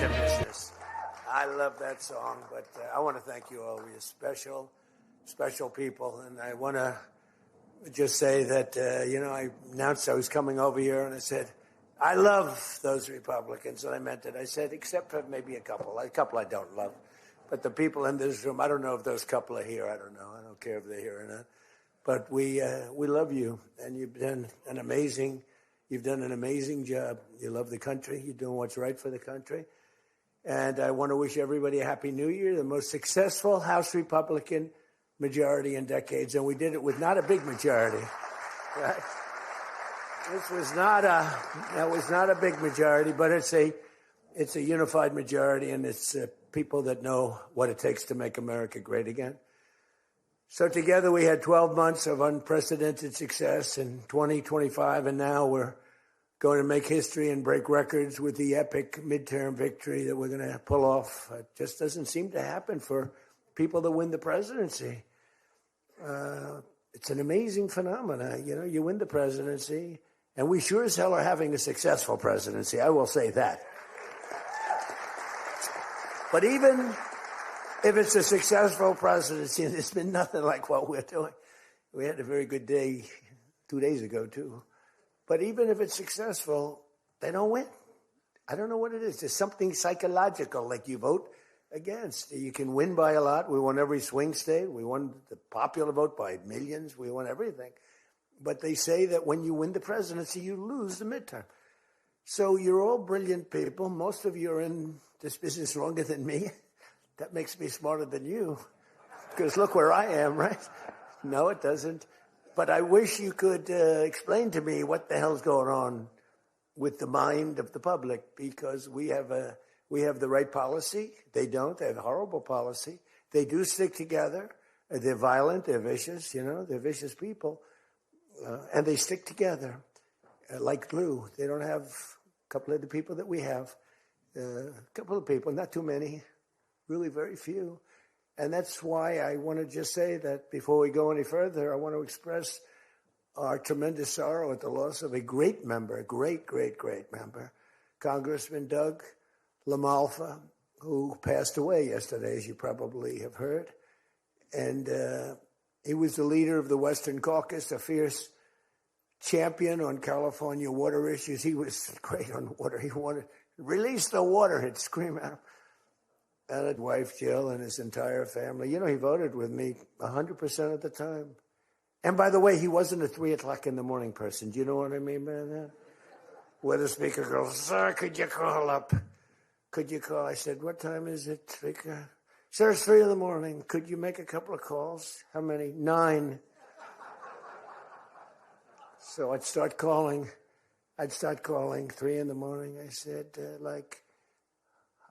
to miss this. I love that song, but I want to thank you all. You're special, special people. And I want to just say that, I announced I was coming over here, and I said, I love those Republicans, and I meant it. I said, except for maybe a couple I don't love. But the people in this room, I don't know if those couple are here. I don't know. I don't care if they're here or not. But we love you, and you've done an amazing job. You love the country. You're doing what's right for the country. And I want to wish everybody a Happy New Year, the most successful House Republican majority in decades. And we did it with not a big majority. Right? That was not a big majority, but it's a unified majority, and it's people that know what it takes to make America great again. So together we had 12 months of unprecedented success in 2025, and now we're going to make history and break records with the epic midterm victory that we're going to pull off. It just doesn't seem to happen for people that win the presidency. It's an amazing phenomenon. You win the presidency, and we sure as hell are having a successful presidency. I will say that. But even if it's a successful presidency, there's been nothing like what we're doing. We had a very good day 2 days ago, too. But even if it's successful, they don't win. I don't know what it is. There's something psychological, like you vote against. You can win by a lot. We won every swing state. We won the popular vote by millions. We won everything. But they say that when you win the presidency, you lose the midterm. So you're all brilliant people. Most of you are in this business longer than me. That makes me smarter than you. Because look where I am, right? No, it doesn't. But I wish you could explain to me what the hell's going on with the mind of the public, because we have the right policy. They don't. They have horrible policy. They do stick together. They're violent. They're vicious. They're vicious people. And they stick together like glue. They don't have a couple of the people that we have. A couple of people, not too many, really very few. And that's why I want to just say that before we go any further, I want to express our tremendous sorrow at the loss of a great member, a great, great, great member, Congressman Doug LaMalfa, who passed away yesterday, as you probably have heard. And he was the leader of the Western Caucus, a fierce champion on California water issues. He was great on water. He wanted to release the water, he'd scream at him. And his wife, Jill, and his entire family. He voted with me 100% of the time. And by the way, he wasn't a 3 o'clock in the morning person. Do you know what I mean by that? Where the speaker goes, sir, could you call up? Could you call? I said, what time is it, speaker? Sir, it's 3 in the morning. Could you make a couple of calls? How many? 9. So I'd start calling 3 in the morning. I said,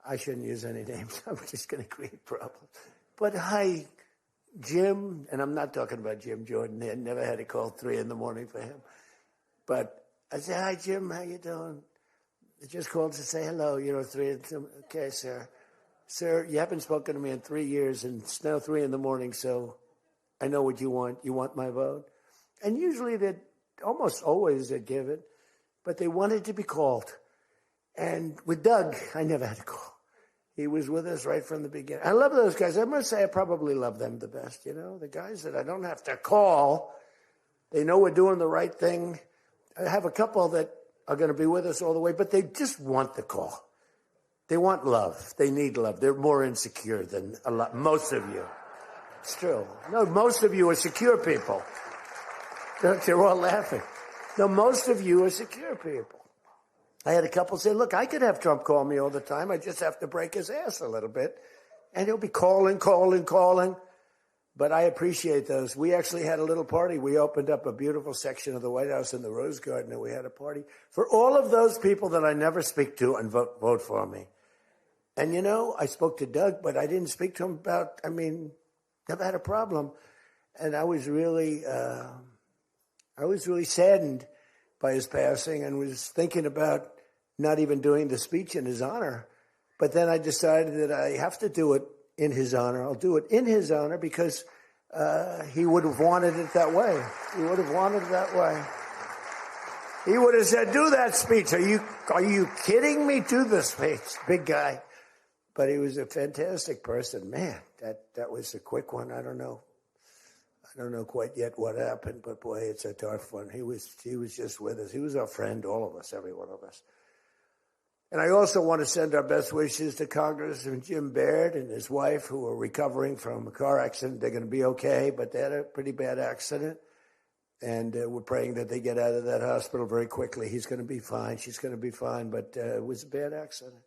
I shouldn't use any names. I'm just going to create problems. But hi, Jim, and I'm not talking about Jim Jordan. I never had a call 3 in the morning for him. But I said, hi, Jim, how you doing? I just called to say hello, 3 in the morning. Okay, sir. Sir, you haven't spoken to me in 3 years, and it's now 3 in the morning, so I know what you want. You want my vote? And usually almost always they'd give it, but they wanted to be called. And with Doug, I never had a call. He was with us right from the beginning. I love those guys. I must say I probably love them the best, the guys that I don't have to call. They know we're doing the right thing. I have a couple that are going to be with us all the way, but they just want the call. They want love. They need love. They're more insecure than most of you. It's true. No, most of you are secure people. They're all laughing. No, most of you are secure people. I had a couple say, look, I could have Trump call me all the time. I just have to break his ass a little bit. And he'll be calling. But I appreciate those. We actually had a little party. We opened up a beautiful section of the White House in the Rose Garden, and we had a party for all of those people that I never speak to and vote for me. And, I spoke to Doug, but I didn't speak to him never had a problem. And I was really saddened by his passing and was thinking about not even doing the speech in his honor. But then I decided that I have to do it in his honor. I'll do it in his honor because he would have wanted it that way. He would have wanted it that way. He would have said, do that speech. Are you kidding me? Do the speech, big guy. But he was a fantastic person. Man, that was a quick one. I don't know quite yet what happened, but boy, it's a tough one. He was just with us. He was our friend, all of us, every one of us. And I also want to send our best wishes to Congressman Jim Baird and his wife, who are recovering from a car accident. They're going to be okay, but they had a pretty bad accident. And we're praying that they get out of that hospital very quickly. He's going to be fine. She's going to be fine, but it was a bad accident.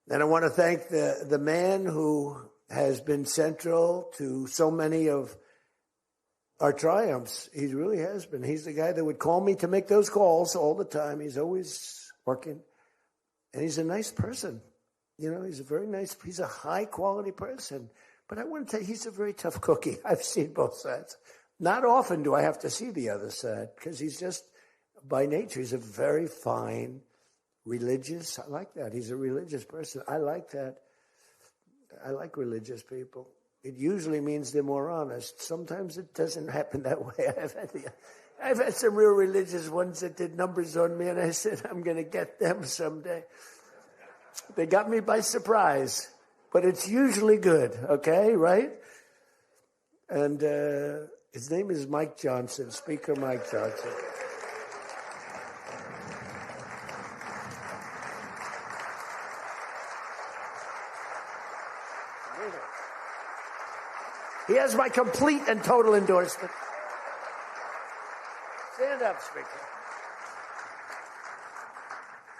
And I want to thank the man who has been central to so many of our triumphs. He really has been. He's the guy that would call me to make those calls all the time. He's always working. And he's a nice person. You know, he's a high-quality person. But I want to tell you, he's a very tough cookie. I've seen both sides. Not often do I have to see the other side, because he's just, by nature, he's a very fine, religious. I like that. He's a religious person. I like that. I like religious people. It usually means they're more honest. Sometimes it doesn't happen that way. I've had some real religious ones that did numbers on me, and I said, I'm going to get them someday. They got me by surprise, but it's usually good, okay, right? And his name is Mike Johnson, Speaker Mike Johnson. He has my complete and total endorsement. Stand up, Speaker.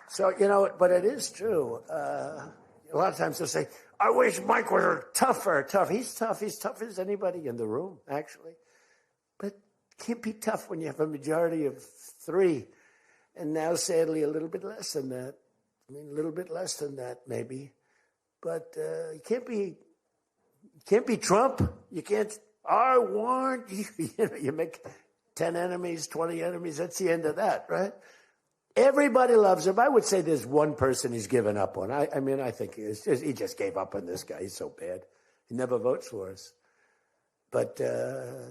So, you know, but it is true. A lot of times they'll say, I wish Mike was tougher. He's tough. He's tough as anybody in the room, actually. But can't be tough when you have a majority of 3. And now, sadly, a little bit less than that. I mean, a little bit less than that, maybe. But you can't be Trump. You can't, I want you. You know, you make 10 enemies, 20 enemies. That's the end of that, right? Everybody loves him. I would say there's one person he's given up on. I mean, I think he just gave up on this guy. He's so bad. He never votes for us. But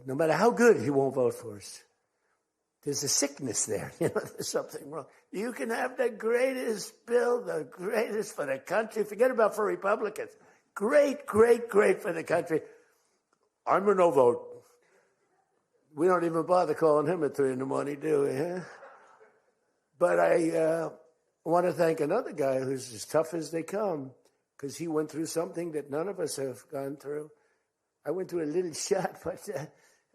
no matter how good, he won't vote for us. There's a sickness there. You know, there's something wrong. You can have the greatest bill, the greatest for the country. Forget about for Republicans. Great, great, great for the country. I'm a no vote. We don't even bother calling him at 3 a.m, do we? Huh? But I want to thank another guy who's as tough as they come, because he went through something that none of us have gone through. I went through a little shot, but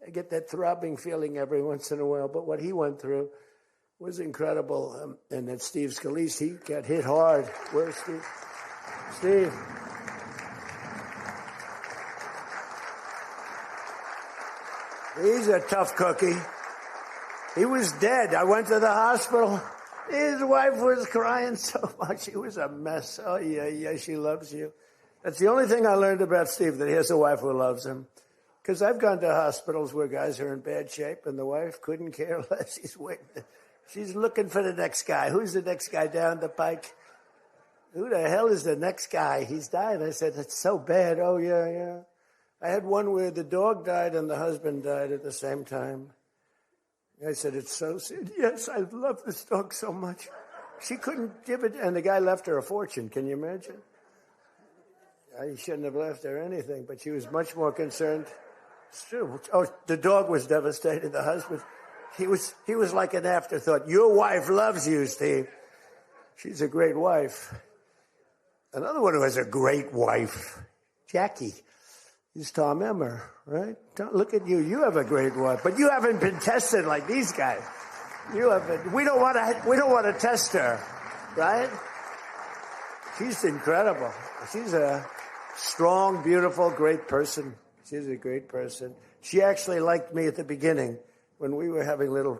I get that throbbing feeling every once in a while. But what he went through was incredible. And that Steve Scalise, he got hit hard. Where's Steve? Steve. He's a tough cookie. He was dead. I went to the hospital. His wife was crying so much. He was a mess. Oh, yeah, she loves you. That's the only thing I learned about Steve, that he has a wife who loves him. Because I've gone to hospitals where guys are in bad shape, and the wife couldn't care less. She's looking for the next guy. Who's the next guy down the pike? Who the hell is the next guy? He's died. I said, it's so bad. Oh, yeah. I had one where the dog died and the husband died at the same time. I said, it's so sad. Yes, I love this dog so much. She couldn't give it, and the guy left her a fortune. Can you imagine? I shouldn't have left her anything, but she was much more concerned. It's true. Oh, the dog was devastated. The husband, he was like an afterthought. Your wife loves you, Steve. She's a great wife. Another one who has a great wife, Jackie. He's Tom Emmer, right? Look at you. You have a great wife, but you haven't been tested like these guys. You haven't. We don't want to test her, right? She's incredible. She's a strong, beautiful, great person. She's a great person. She actually liked me at the beginning when we were having little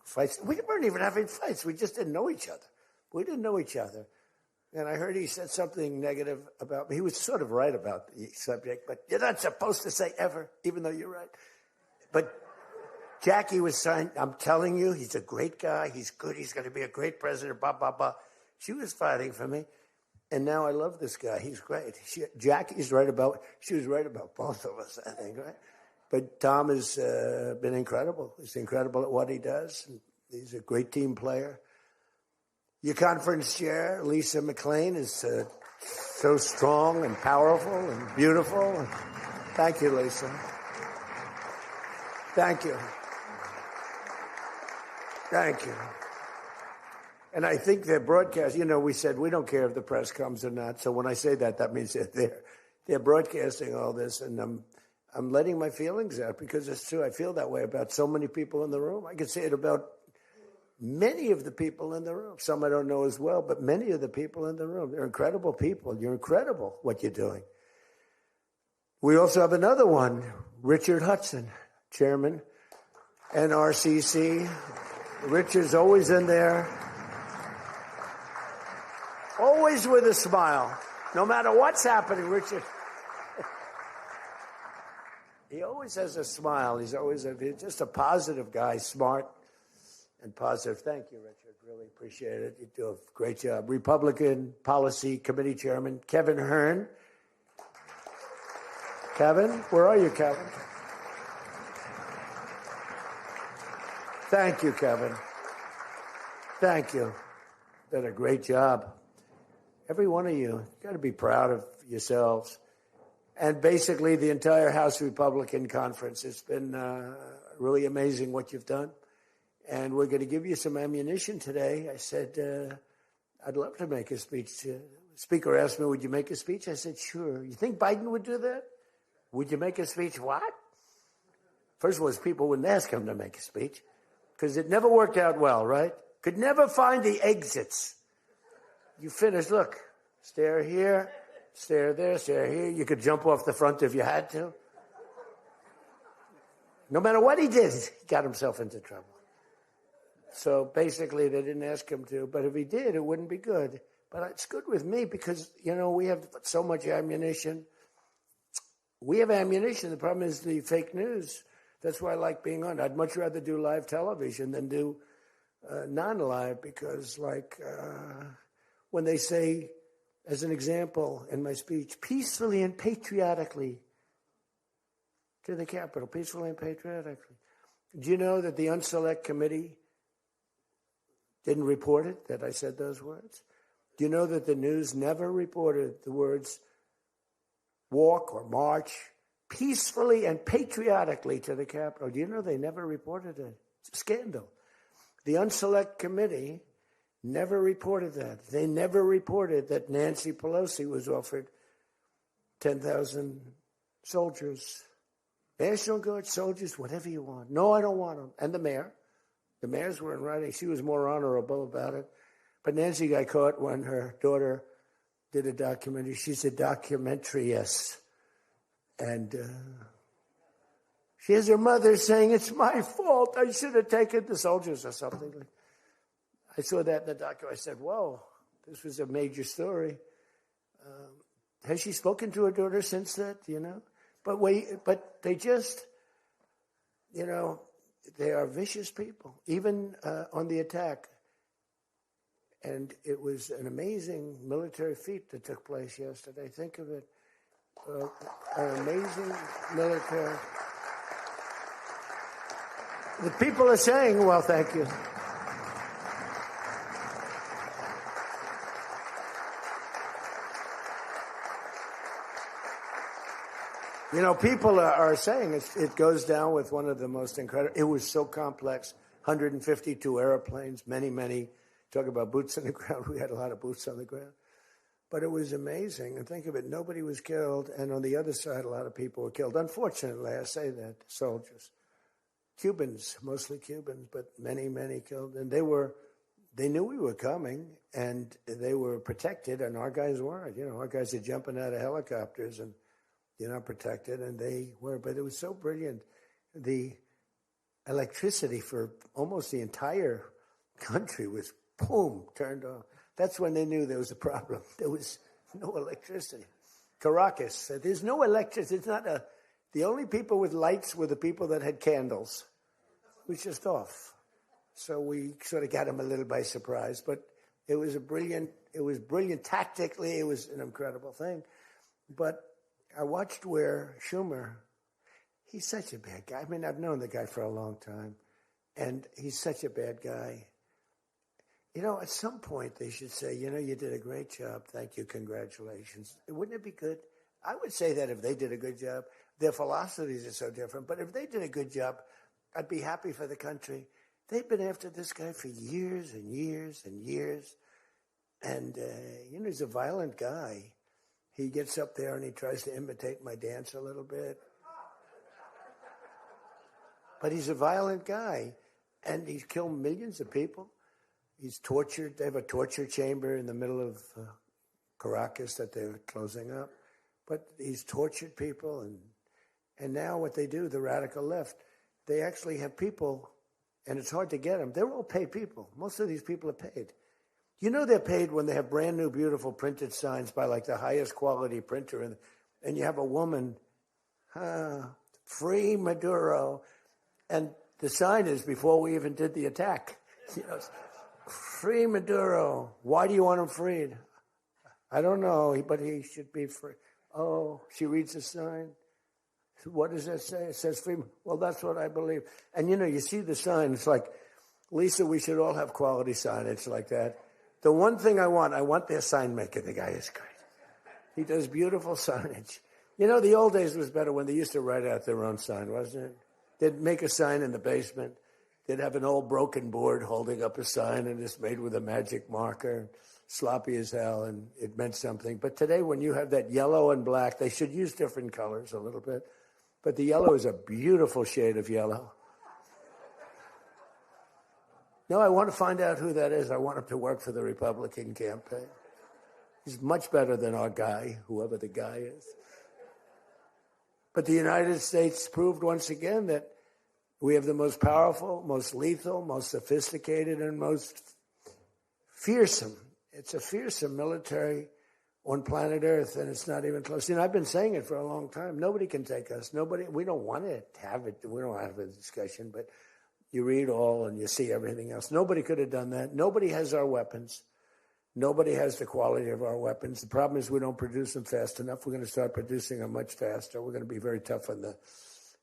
fights. We weren't even having fights. We just didn't know each other. And I heard he said something negative about me. He was sort of right about the subject, but you're not supposed to say ever, even though you're right. But Jackie was saying, I'm telling you, he's a great guy. He's good. He's going to be a great president, blah, blah, blah. She was fighting for me. And now I love this guy. He's great. She was right about both of us, I think, right? But Tom has been incredible. He's incredible at what he does. He's a great team player. Your conference chair, Lisa McLean, is so strong and powerful and beautiful. Thank you, Lisa. Thank you. Thank you. And I think their broadcast, we said we don't care if the press comes or not. So when I say that, that means that they're broadcasting all this, and I'm letting my feelings out because it's true. I feel that way about so many people in the room. I could say it about many of the people in the room. Some I don't know as well, but many of the people in the room. They're incredible people. You're incredible what you're doing. We also have another one, Richard Hudson, chairman, NRCC. Richard's always in there, always with a smile. No matter what's happening, Richard, he always has a smile. He's just a positive guy, smart and positive. Thank you, Richard. Really appreciate it. You do a great job. Republican Policy Committee Chairman, Kevin Hern. Kevin, where are you, Kevin? Thank you, Kevin. Thank you. Done a great job. Every one of you, got to be proud of yourselves. And basically the entire House Republican Conference. It's been really amazing what you've done. And we're going to give you some ammunition today. I said, I'd love to make a speech. The Speaker asked me, would you make a speech? I said, sure. You think Biden would do that? Would you make a speech? What? First of all, people wouldn't ask him to make a speech because it never worked out well, right? Could never find the exits. You finish, look, stare here, stare there, stare here. You could jump off the front if you had to. No matter what he did, he got himself into trouble. So basically, they didn't ask him to. But if he did, it wouldn't be good. But it's good with me because, we have so much ammunition. We have ammunition. The problem is the fake news. That's why I like being on. I'd much rather do live television than do non-live because, when they say, as an example in my speech, peacefully and patriotically to the Capitol, peacefully and patriotically. Do you know that the Unselect Committee didn't report it, that I said those words? Do you know that the news never reported the words walk or march peacefully and patriotically to the Capitol? Do you know they never reported it? It's a scandal. The Unselect Committee never reported that. They never reported that Nancy Pelosi was offered 10,000 soldiers, National Guard soldiers, whatever you want. No, I don't want them. And the mayor. The mayors were in writing. She was more honorable about it. But Nancy got caught when her daughter did a documentary. She's a documentariist. And she has her mother saying, it's my fault. I should have taken the soldiers or something. I saw that in the documentary. I said, whoa, this was a major story. Has she spoken to her daughter since that, But they just, they are vicious people, even on the attack. And it was an amazing military feat that took place yesterday. Think of it. An amazing military. The people are saying, well, thank you. People are saying it goes down with one of the most incredible. It was so complex. 152 airplanes, many. Talk about boots on the ground. We had a lot of boots on the ground. But it was amazing. And think of it, nobody was killed. And on the other side, a lot of people were killed. Unfortunately, I say that, soldiers. Cubans, mostly Cubans, but many killed. And they knew we were coming, and they were protected, and our guys weren't. Our guys are jumping out of helicopters, and you're not protected, and they were. But it was so brilliant. The electricity for almost the entire country was, boom, turned off. That's when they knew there was a problem. There was no electricity. Caracas said, there's no electricity. It's not the only people with lights were the people that had candles. It was just off. So we sort of got them a little by surprise. But it was brilliant tactically. It was an incredible thing. But I watched where Schumer, he's such a bad guy. I mean, I've known the guy for a long time. And he's such a bad guy. At some point they should say, you did a great job. Thank you. Congratulations. Wouldn't it be good? I would say that if they did a good job. Their philosophies are so different. But if they did a good job, I'd be happy for the country. They've been after this guy for years and years and years. And, he's a violent guy. He gets up there and he tries to imitate my dance a little bit. But he's a violent guy. And he's killed millions of people. He's tortured. They have a torture chamber in the middle of Caracas that they're closing up. But he's tortured people. And now what they do, the radical left, they actually have people, and it's hard to get them. They're all paid people. Most of these people are paid. They're paid when they have brand new, beautiful printed signs by like the highest quality printer. And you have a woman, free Maduro. And the sign is before we even did the attack. Free Maduro. Why do you want him freed? I don't know, but he should be free. Oh, she reads the sign. What does that say? It says free. Well, that's what I believe. And, you see the sign. It's like, Lisa, we should all have quality signage like that. The one thing I want their sign maker. The guy is great. He does beautiful signage. The old days was better when they used to write out their own sign, wasn't it? They'd make a sign in the basement. They'd have an old broken board holding up a sign, and it's made with a magic marker, sloppy as hell, and it meant something. But today, when you have that yellow and black, they should use different colors a little bit. But the yellow is a beautiful shade of yellow. No, I want to find out who that is. I want him to work for the Republican campaign. He's much better than our guy, whoever the guy is. But the United States proved once again that we have the most powerful, most lethal, most sophisticated, and most fearsome. It's a fearsome military on planet Earth, and it's not even close. I've been saying it for a long time. Nobody can take us. Nobody. We don't want to have it. We don't have a discussion, but you read all and you see everything else. Nobody could have done that. Nobody has our weapons. Nobody has the quality of our weapons. The problem is we don't produce them fast enough. We're going to start producing them much faster. We're going to be very tough on the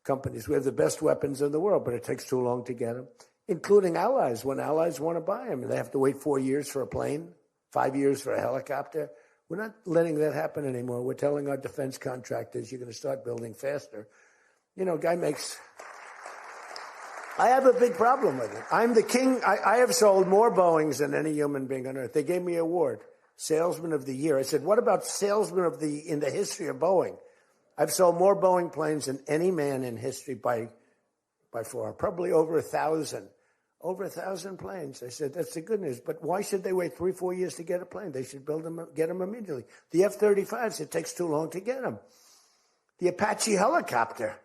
companies. We have the best weapons in the world, but it takes too long to get them, including allies. When allies want to buy them, they have to wait 4 years for a plane, 5 years for a helicopter. We're not letting that happen anymore. We're telling our defense contractors, you're going to start building faster. Guy makes... I have a big problem with it. I'm the king. I have sold more Boeings than any human being on earth. They gave me an award, Salesman of the Year. I said, what about Salesman of in the history of Boeing? I've sold more Boeing planes than any man in history by far, probably over 1,000. Over 1,000 planes. I said, that's the good news. But why should they wait 3-4 years to get a plane? They should get them immediately. The F-35s, it takes too long to get them. The Apache helicopter.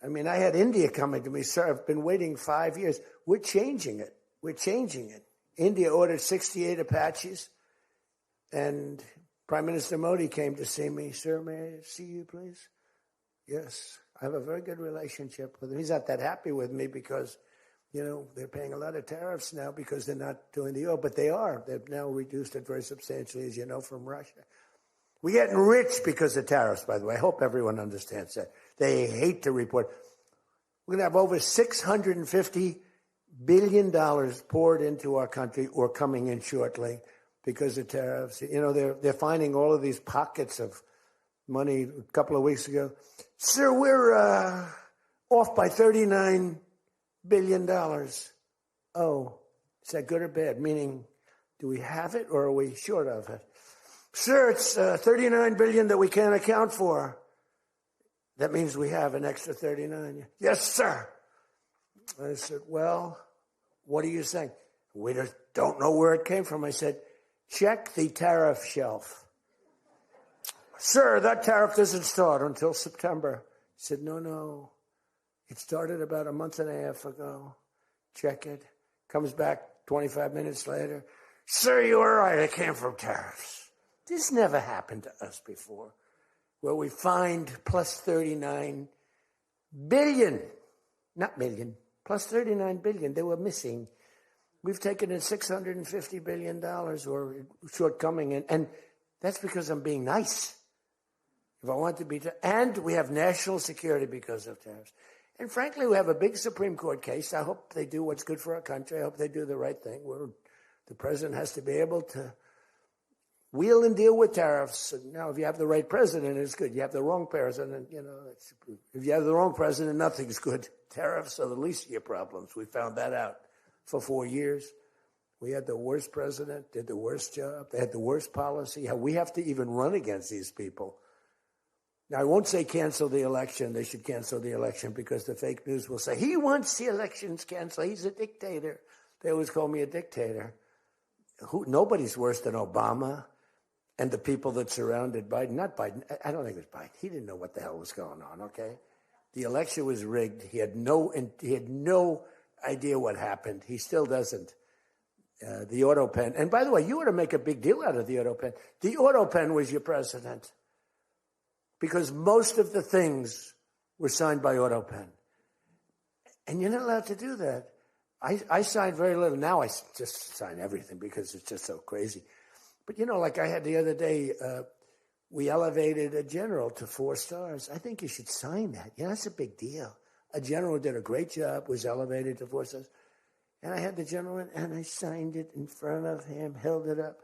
I had India coming to me, sir, I've been waiting 5 years. We're changing it. India ordered 68 Apaches, and Prime Minister Modi came to see me. Sir, may I see you, please? Yes. I have a very good relationship with him. He's not that happy with me because, they're paying a lot of tariffs now because they're not doing the oil, but they are. They've now reduced it very substantially, as you know, from Russia. We're getting rich because of tariffs, by the way. I hope everyone understands that. They hate to report. We're going to have over $650 billion poured into our country or coming in shortly because of tariffs. They're finding all of these pockets of money a couple of weeks ago. Sir, we're off by $39 billion. Oh, is that good or bad? Meaning, do we have it or are we short of it? Sir, it's $39 billion that we can't account for. That means we have an extra 39. Yes, sir. I said, well, what are you saying? We just don't know where it came from. I said, check the tariff shelf. Sir, that tariff doesn't start until September. He said, no. It started about a month and a half ago. Check it. Comes back 25 minutes later. Sir, you were right. It came from tariffs. This never happened to us before, where we find plus 39 billion, not million, plus 39 billion. They were missing. We've taken in $650 billion or shortcoming, and that's because I'm being nice. If I want to be, and we have national security because of tariffs. And frankly, we have a big Supreme Court case. I hope they do what's good for our country. I hope they do the right thing. The president has to be able to wheel and deal with tariffs. Now, if you have the right president, it's good. You have the wrong president, if you have the wrong president, nothing's good. Tariffs are the least of your problems. We found that out for 4 years. We had the worst president, did the worst job. They had the worst policy. We have to even run against these people. Now, I won't say cancel the election. They should cancel the election because the fake news will say, he wants the elections canceled. He's a dictator. They always call me a dictator. Nobody's worse than Obama and the people that surrounded Biden. Not Biden. I don't think it was Biden. He didn't know what the hell was going on, okay? The election was rigged. He had no idea what happened. He still doesn't. The auto pen. And by the way, you ought to make a big deal out of the auto pen. The auto pen was your president because most of the things were signed by auto pen. And you're not allowed to do that. I signed very little. Now I just sign everything because it's just so crazy. But, like I had the other day, we elevated a general to 4 stars. I think you should sign that. That's a big deal. A general did a great job, was elevated to 4 stars. And I had the general in, and I signed it in front of him, held it up.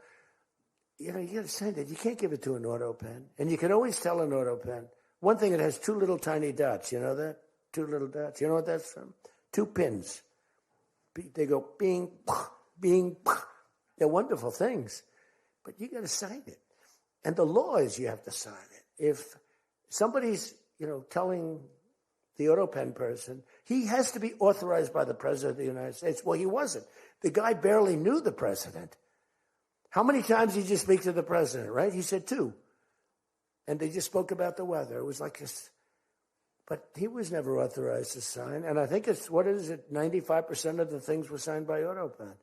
You got to sign that. You can't give it to an auto pen. And you can always tell an auto pen. One thing, it has 2 little tiny dots. You know that? 2 little dots. You know what that's from? 2 pins. They go bing, bing. They're wonderful things. But you got to sign it. And the law is you have to sign it. If somebody's, telling the auto pen person, he has to be authorized by the president of the United States. Well, he wasn't. The guy barely knew the president. How many times did you speak to the president, right? He said 2. And they just spoke about the weather. It was like this. But he was never authorized to sign. And I think 95% of the things were signed by auto pen.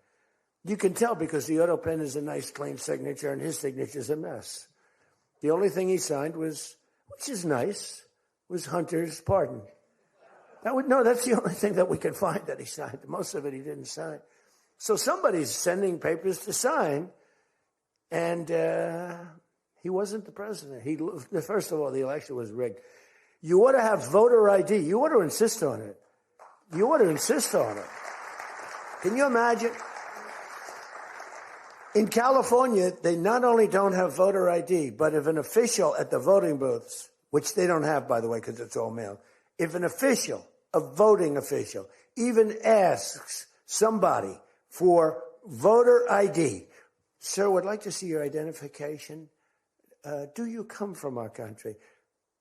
You can tell because the auto pen is a nice, clean signature, and his signature is a mess. The only thing he signed was, which is nice, was Hunter's pardon. That's the only thing that we can find that he signed. Most of it he didn't sign. So somebody's sending papers to sign, and he wasn't the president. First of all, the election was rigged. You ought to have voter ID. You ought to insist on it. You ought to insist on it. Can you imagine? In California, they not only don't have voter ID, but if an official at the voting booths, which they don't have, by the way, because it's all mail, if an official, a voting official, even asks somebody for voter ID, sir, would like to see your identification. Do you come from our country?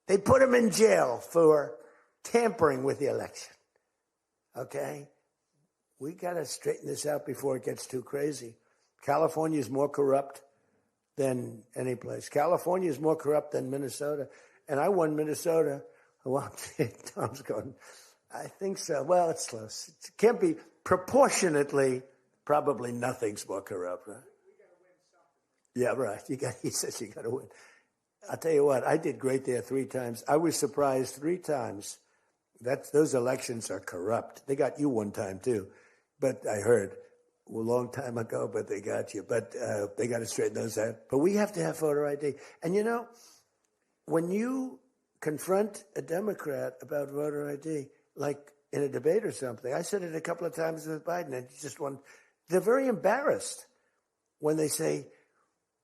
They put him in jail for tampering with the election. Okay? We got to straighten this out before it gets too crazy. California is more corrupt than any place. California is more corrupt than Minnesota. And I won Minnesota. Well, Tom's going, I think so. Well, it's close. It can't be proportionately, probably nothing's more corrupt, right? Yeah, right. He says you got to win. I'll tell you what, I did great there 3 times. I was surprised 3 times. Those elections are corrupt. They got you 1 time, too. But I heard a long time ago, but they got you. But they got to straighten those out. But we have to have voter ID. And, when you confront a Democrat about voter ID, like in a debate or something, I said it a couple of times with Biden, and they're very embarrassed when they say,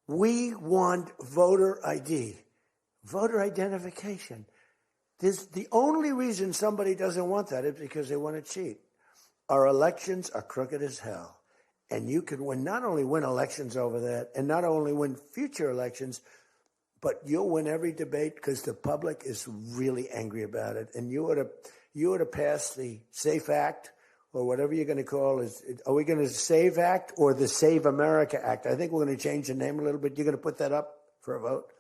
we want voter ID, voter identification. The only reason somebody doesn't want that is because they want to cheat. Our elections are crooked as hell. And you can not only win elections over that, and not only win future elections, but you'll win every debate because the public is really angry about it. And you ought to pass the SAFE Act, or whatever you're going to call it. Are we going to SAVE Act or the Save America Act? I think we're going to change the name a little bit. You're going to put that up for a vote?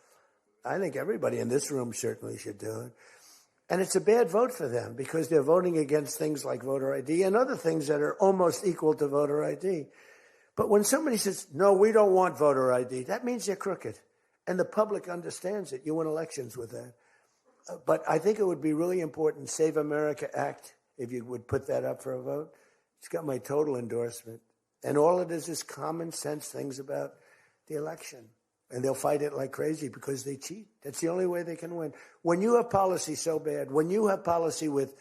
I think everybody in this room certainly should do it. And it's a bad vote for them because they're voting against things like voter ID and other things that are almost equal to voter ID. But when somebody says, no, we don't want voter ID, that means they're crooked. And the public understands it. You win elections with that. But I think it would be really important, Save America Act, if you would put that up for a vote. It's got my total endorsement. And all it is common sense things about the election. And they'll fight it like crazy because they cheat. That's the only way they can win. When you have policy so bad, when you have policy with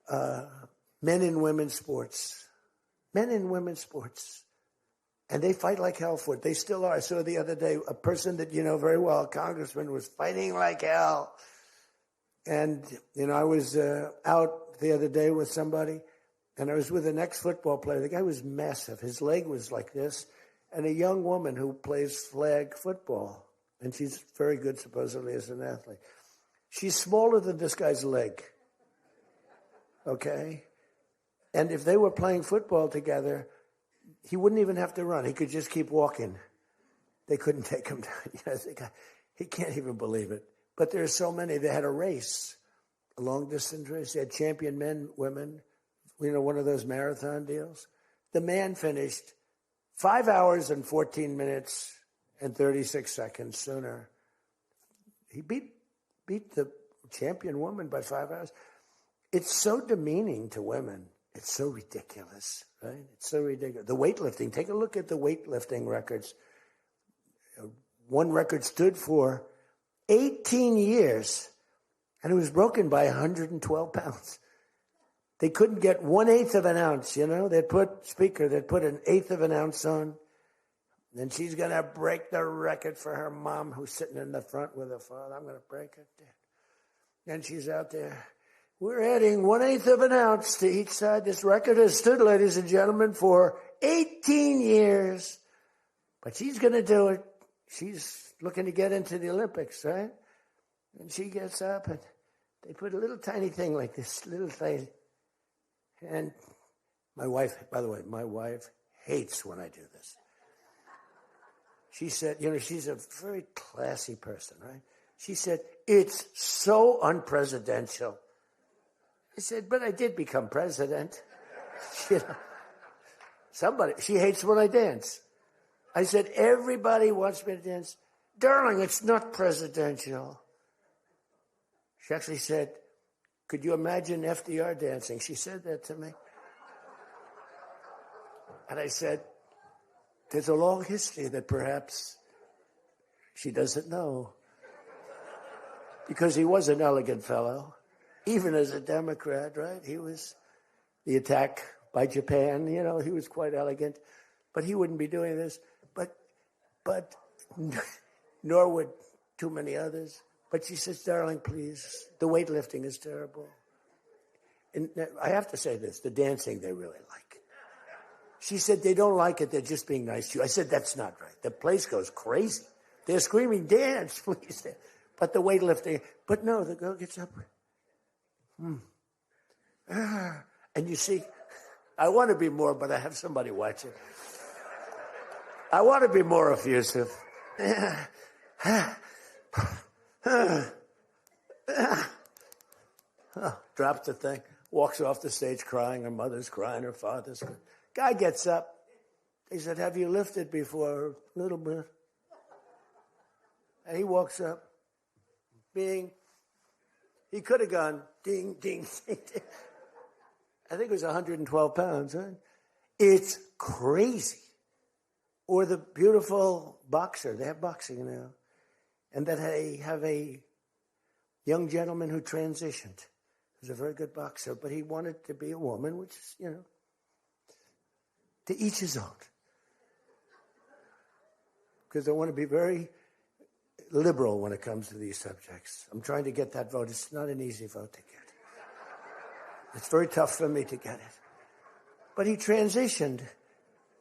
men in women's sports. Men in women's sports. And they fight like hell for it. They still are. I saw the other day a person that you know very well, a congressman, was fighting like hell. And, I was out the other day with somebody, and I was with an ex-football player. The guy was massive. His leg was like this. And a young woman who plays flag football. And she's very good, supposedly, as an athlete. She's smaller than this guy's leg. Okay? And if they were playing football together, he wouldn't even have to run. He could just keep walking. They couldn't take him down. He can't even believe it. But there are so many. They had a race, a long-distance race. They had champion men, women, one of those marathon deals. The man finished 5 hours and 14 minutes and 36 seconds sooner. He beat the champion woman by 5 hours. It's so demeaning to women. It's so ridiculous, right? It's so ridiculous. The weightlifting, take a look at the weightlifting records. One record stood for 18 years, and it was broken by 112 pounds. They couldn't get 1/8 of an ounce, They'd put an eighth of an ounce on. Then she's going to break the record for her mom, who's sitting in the front with her father. I'm going to break it. Then she's out there. We're adding 1/8 of an ounce to each side. This record has stood, ladies and gentlemen, for 18 years. But she's going to do it. She's looking to get into the Olympics, right? And she gets up, and they put a little tiny thing like this, little thing. And my wife, by the way, hates when I do this. She said, she's a very classy person, right? She said, it's so unpresidential. I said, but I did become president. She hates when I dance. I said, everybody wants me to dance. Darling, it's not presidential. She actually said, could you imagine FDR dancing? She said that to me. And I said, there's a long history that perhaps she doesn't know. Because he was an elegant fellow, even as a Democrat, right? He was the attack by Japan, he was quite elegant. But he wouldn't be doing this. But nor would too many others. But she says, darling, please, the weightlifting is terrible. And I have to say this, the dancing they really like. She said, they don't like it, they're just being nice to you. I said, that's not right. The place goes crazy. They're screaming, dance, please. But the weightlifting, but no, the girl gets up. And you see, I want to be more, but I have somebody watching. I want to be more effusive. Drops the thing, walks off the stage crying. Her mother's crying, her father's crying. Guy gets up. He said, have you lifted before? A little bit. And he walks up. Bing. He could have gone ding, ding, ding, ding. I think it was 112 pounds, right? It's crazy. Or the beautiful boxer. They have boxing now. And that they have a young gentleman who transitioned. He was a very good boxer, but he wanted to be a woman, which is, to each his own. Because I want to be very liberal when it comes to these subjects. I'm trying to get that vote. It's not an easy vote to get. It's very tough for me to get it. But he transitioned,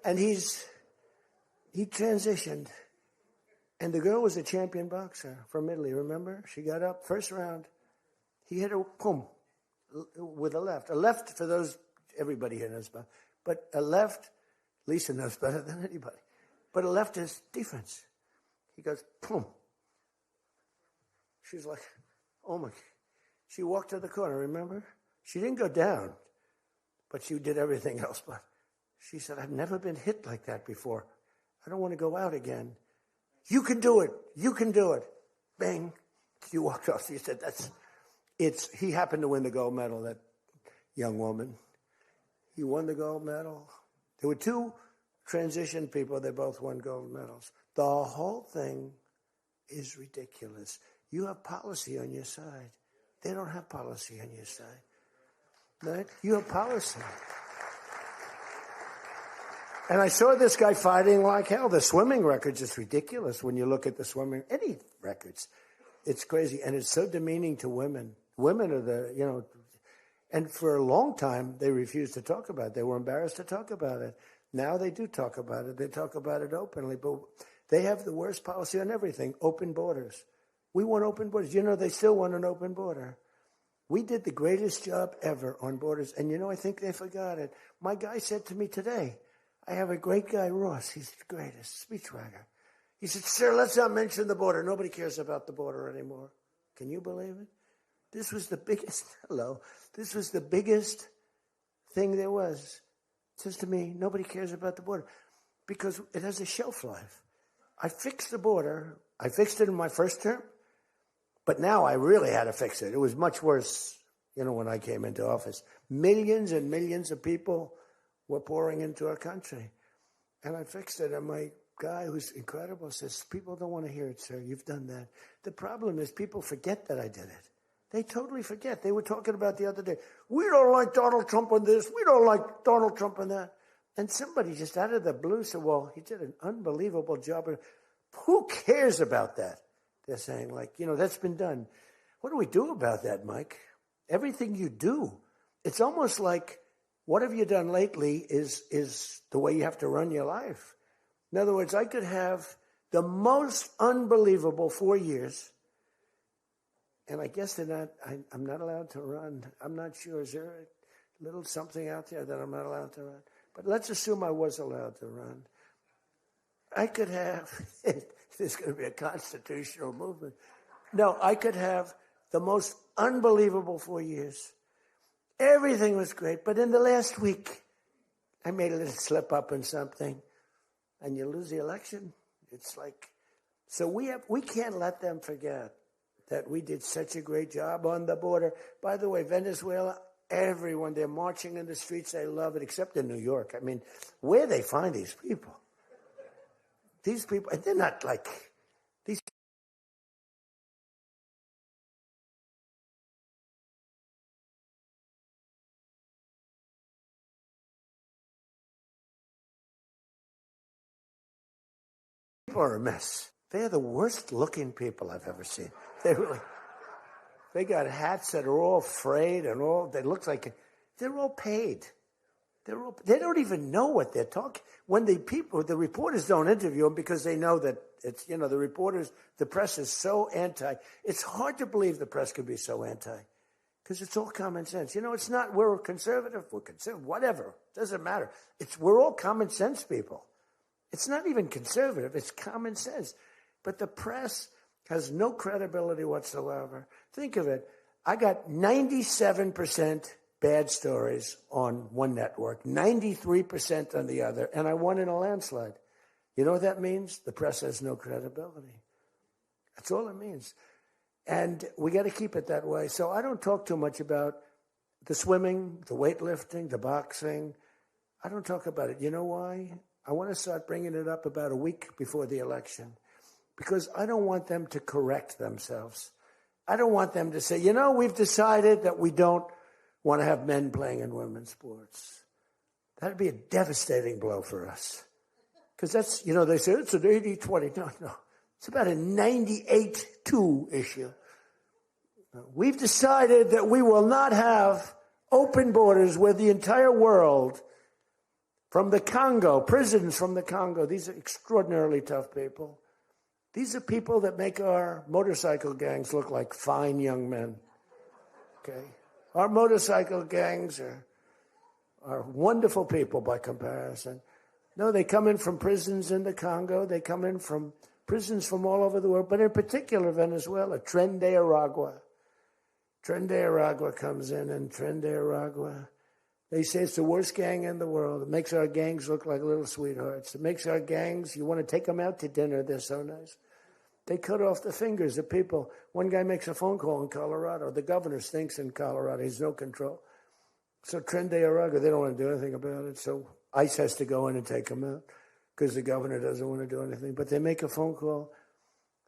and he transitioned. And the girl was a champion boxer from Italy, remember? She got up, first round. He hit her, boom, with a left. A left, for those, everybody here knows about. But a left, Lisa knows better than anybody. But a left is defense. He goes, boom. She's like, oh my. She walked to the corner, remember? She didn't go down, but she did everything else. But she said, I've never been hit like that before. I don't want to go out again. You can do it. You can do it. Bang. She walked off. She said, he happened to win the gold medal, that young woman. He won the gold medal. There were two transition people. They both won gold medals. The whole thing is ridiculous. You have policy on your side. They don't have policy on your side. Right? You have policy. And I saw this guy fighting like hell. The swimming record's just ridiculous when you look at the swimming, any records. It's crazy. And it's so demeaning to women. Women are the, and for a long time, they refused to talk about it. They were embarrassed to talk about it. Now they do talk about it. They talk about it openly. But they have the worst policy on everything, open borders. We want open borders. They still want an open border. We did the greatest job ever on borders. And, I think they forgot it. My guy said to me today, I have a great guy, Ross. He's the greatest speechwriter. He said, sir, let's not mention the border. Nobody cares about the border anymore. Can you believe it? This was the biggest, this was the biggest thing there was. It says to me, nobody cares about the border because it has a shelf life. I fixed the border. I fixed it in my first term, but now I really had to fix it. It was much worse, when I came into office. Millions and millions of people were pouring into our country. And I fixed it. And my guy, who's incredible, says, people don't want to hear it, sir. You've done that. The problem is people forget that I did it. They totally forget. They were talking about the other day, we don't like Donald Trump on this. We don't like Donald Trump on that. And somebody just out of the blue said, well, he did an unbelievable job. Who cares about that? They're saying, that's been done. What do we do about that, Mike? Everything you do. It's almost like, what have you done lately is the way you have to run your life. In other words, I could have the most unbelievable 4 years, and I guess I'm not allowed to run. I'm not sure. Is there a little something out there that I'm not allowed to run? But let's assume I was allowed to run. I could have, there's going to be a constitutional movement. No, I could have the most unbelievable 4 years. Everything was great, but in the last week, I made a little slip up in something, and you lose the election. It's like, so we can't let them forget that we did such a great job on the border. By the way, Venezuela, everyone, they're marching in the streets. They love it, except in New York. I mean, where they find these people? These people, and they're not like, these people are a mess. They're the worst looking people I've ever seen. They got hats that are all frayed and they look like, they're all paid. They don't even know what they're talking. When the reporters don't interview them because they know that it's, the press is so anti. It's hard to believe the press could be so anti because it's all common sense. It's not, we're conservative, whatever. Doesn't matter. We're all common sense people. It's not even conservative. It's common sense. But the press has no credibility whatsoever. Think of it. I got 97% bad stories on one network, 93% on the other, and I won in a landslide. You know what that means? The press has no credibility. That's all it means. And we got to keep it that way. So I don't talk too much about the swimming, the weightlifting, the boxing. I don't talk about it. You know why? I want to start bringing it up about a week before the election because I don't want them to correct themselves. I don't want them to say, we've decided that we don't want to have men playing in women's sports. That'd be a devastating blow for us. Because that's, they say it's an 80-20. No. It's about a 98-2 issue. We've decided that we will not have open borders where the entire world, from the Congo, prisons from the Congo, these are extraordinarily tough people. These are people that make our motorcycle gangs look like fine young men. Okay? Our motorcycle gangs are wonderful people by comparison. No, they come in from prisons in the Congo. They come in from prisons from all over the world, but in particular Venezuela. Tren de Aragua comes in, and Tren de Aragua, they say it's the worst gang in the world. It makes our gangs look like little sweethearts. It makes our gangs, you want to take them out to dinner, they're so nice. They cut off the fingers of people. One guy makes a phone call in Colorado. The governor stinks in Colorado. He's no control. So Tren de Aragua, they don't want to do anything about it. So ICE has to go in and take them out because the governor doesn't want to do anything. But they make a phone call.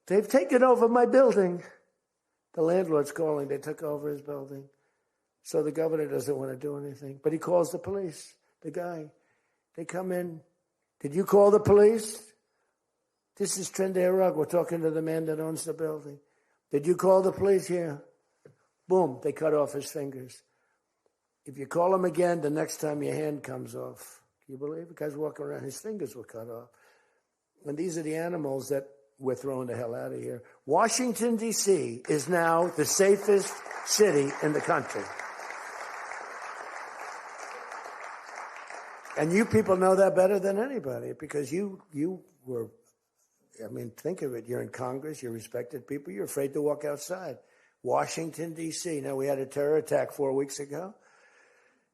They've taken over my building. The landlord's calling. They took over his building. So the governor doesn't want to do anything. But he calls the police. The guy, they come in. Did you call the police? This is Trindade Rugg. We're talking to the man that owns the building. Did you call the police? Yeah. Boom, they cut off his fingers. If you call him again, the next time your hand comes off. Can you believe it? The guy's walking around, his fingers were cut off. And these are the animals that we're throwing the hell out of here. Washington, D.C. is now the safest city in the country. And you people know that better than anybody because you were, I mean, think of it. You're in Congress. You're respected people. You're afraid to walk outside. Washington, D.C. Now, we had a terror attack 4 weeks ago.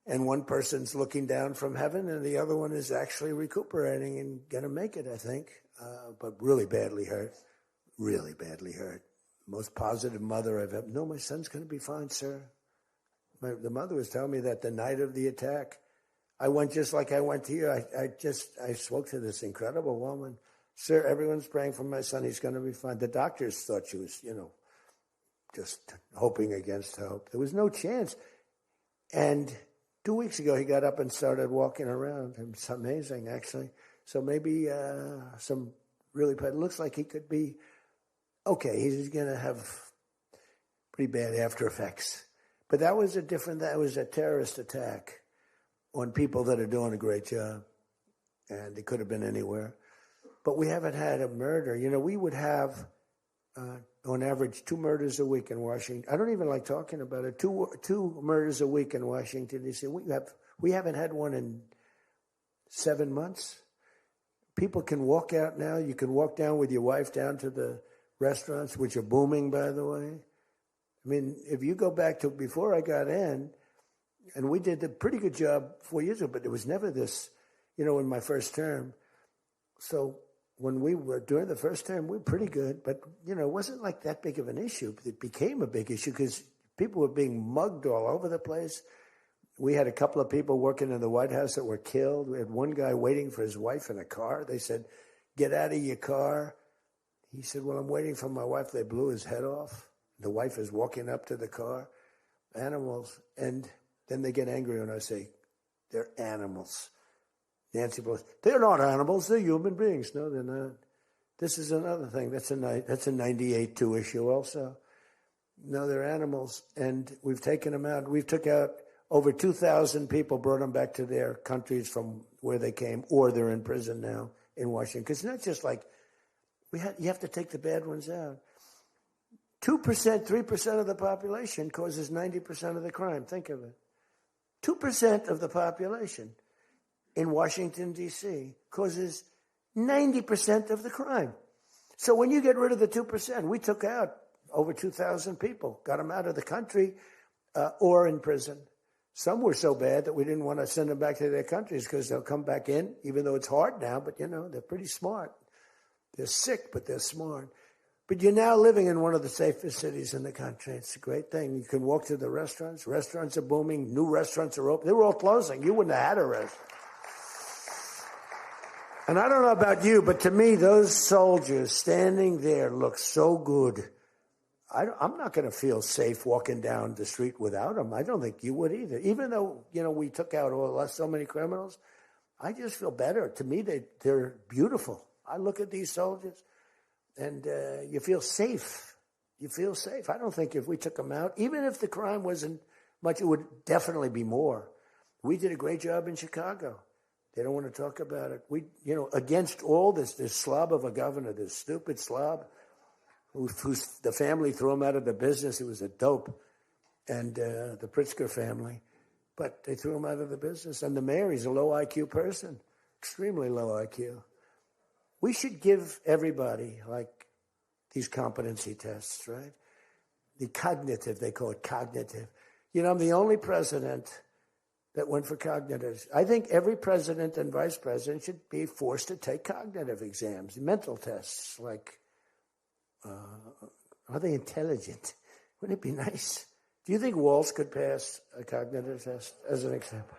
And one person's looking down from heaven, and the other one is actually recuperating and going to make it, I think, but really badly hurt. Really badly hurt. Most positive mother I've ever. No, my son's going to be fine, sir. The mother was telling me that the night of the attack, I went just like I went to you. I spoke to this incredible woman. Sir, everyone's praying for my son. He's going to be fine. The doctors thought she was, just hoping against hope. There was no chance. And 2 weeks ago, he got up and started walking around. It's amazing, actually. So maybe some really bad. It looks like he could be okay. He's going to have pretty bad after effects. But that was a terrorist attack on people that are doing a great job. And it could have been anywhere. But we haven't had a murder. We would have, on average, 2 murders a week in Washington. I don't even like talking about it. Two murders a week in Washington, D.C. We haven't had one in 7 months. People can walk out now. You can walk down with your wife down to the restaurants, which are booming, by the way. I mean, if you go back to before I got in, and we did a pretty good job 4 years ago, but there was never this, in my first term. So when we were during the first term, we were pretty good, but it wasn't like that big of an issue. It became a big issue because people were being mugged all over the place. We had a couple of people working in the White House that were killed. We had one guy waiting for his wife in a car. They said, "Get out of your car." He said, "Well, I'm waiting for my wife." They blew his head off. The wife is walking up to the car. Animals. And then they get angry when I say, "They're animals." Nancy Pelosi, "They're not animals, they're human beings." No, they're not. This is another thing. That's a 98-2 issue also. No, they're animals, and we've taken them out. We've took out over 2,000 people, brought them back to their countries from where they came, or they're in prison now in Washington. Because it's not just like, you have to take the bad ones out. 2%, 3% of the population causes 90% of the crime. Think of it. 2% of the population in Washington, D.C. causes 90% of the crime. So when you get rid of the 2%, we took out over 2,000 people, got them out of the country or in prison. Some were so bad that we didn't want to send them back to their countries because they'll come back in, even though it's hard now, but, they're pretty smart. They're sick, but they're smart. But you're now living in one of the safest cities in the country. It's a great thing. You can walk to the restaurants. Restaurants are booming. New restaurants are open. They were all closing. You wouldn't have had a restaurant. And I don't know about you, but to me, those soldiers standing there look so good. I'm not going to feel safe walking down the street without them. I don't think you would either. Even though, we took out so many criminals, I just feel better. To me, they're beautiful. I look at these soldiers, and you feel safe. You feel safe. I don't think if we took them out, even if the crime wasn't much, it would definitely be more. We did a great job in Chicago. They don't want to talk about it. We, against all this slob of a governor, this stupid slob, who's the family threw him out of the business. He was a dope, and the Pritzker family. But they threw him out of the business. And the mayor, he's a low IQ person, extremely low IQ. We should give everybody, these competency tests, right? The cognitive, they call it cognitive. I'm the only president that went for cognitive. I think every president and vice president should be forced to take cognitive exams, mental tests, are they intelligent? Wouldn't it be nice? Do you think Walsh could pass a cognitive test, as an example?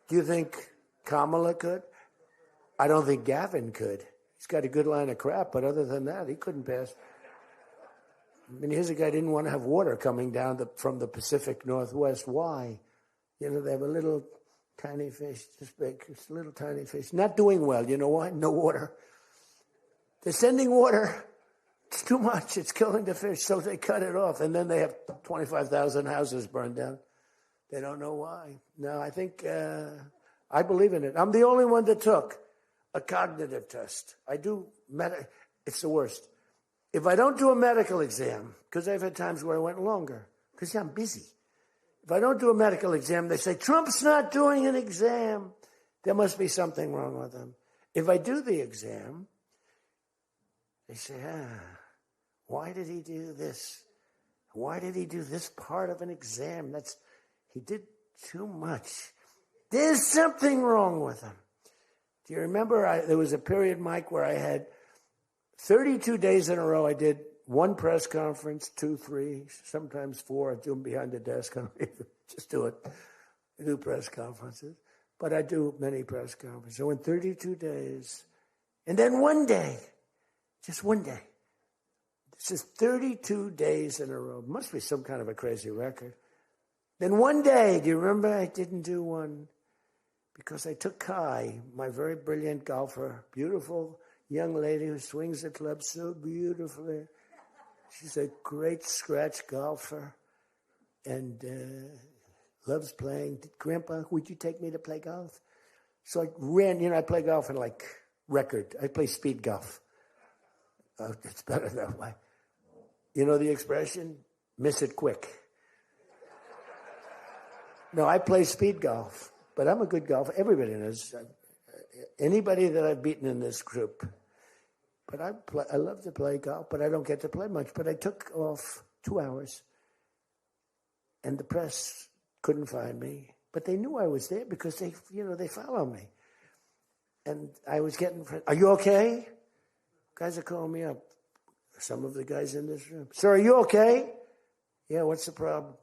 Do you think Kamala could? I don't think Gavin could. He's got a good line of crap, but other than that, he couldn't pass. I mean, here's a guy who didn't want to have water coming down from the Pacific Northwest. Why? You know, they have a little tiny fish, this big. It's a little tiny fish. Not doing well. You know why? No water. They're sending water. It's too much. It's killing the fish. So they cut it off. And then they have 25,000 houses burned down. They don't know why. No, I think, I believe in it. I'm the only one that took a cognitive test. It's the worst. If I don't do a medical exam, because I've had times where I went longer, because I'm busy. If I don't do a medical exam, they say, Trump's not doing an exam. There must be something wrong with him. If I do the exam, they say, why did he do this? Why did he do this part of an exam? He did too much. There's something wrong with him. Do you remember there was a period, Mike, where I had 32 days in a row. I did one press conference, 2, 3, sometimes 4. I do them behind the desk. I don't even just do it. I do press conferences. But I do many press conferences. So in 32 days, and then one day, just one day. This is 32 days in a row. Must be some kind of a crazy record. Then one day, do you remember I didn't do one? Because I took Kai, my very brilliant golfer, beautiful young lady who swings the club so beautifully. She's a great scratch golfer and loves playing. Grandpa, would you take me to play golf? So I ran, I play golf in record. I play speed golf. It's better that way. You know the expression? Miss it quick. No, I play speed golf, but I'm a good golfer. Everybody knows. Anybody that I've beaten in this group. But I love to play golf, but I don't get to play much. But I took off 2 hours, and the press couldn't find me. But they knew I was there because they follow me. And I was getting, are you okay? Guys are calling me up. Some of the guys in this room. Sir, are you okay? Yeah, what's the problem?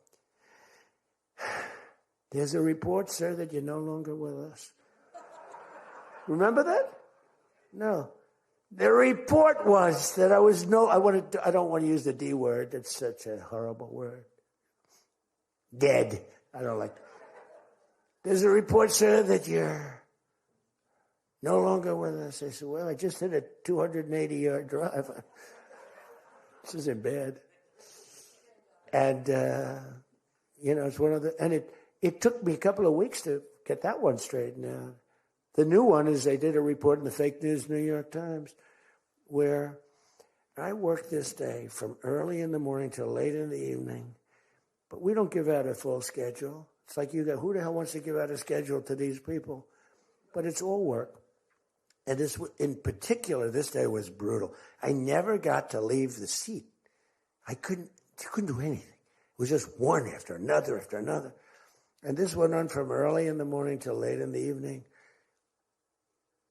There's a report, sir, that you're no longer with us. Remember that? No. The report was that I don't want to use the D word. It's such a horrible word. Dead. I don't like that. There's a report, sir, that you're no longer with us. I said, well, I just hit a 280-yard drive. This isn't bad. And, it's one of the, and it took me a couple of weeks to get that one straightened out. The new one is they did a report in the fake news New York Times where I worked this day from early in the morning till late in the evening, but we don't give out a full schedule. It's like who the hell wants to give out a schedule to these people? But it's all work. And this, in particular, this day was brutal. I never got to leave the seat. I couldn't do anything. It was just one after another after another. And this went on from early in the morning till late in the evening.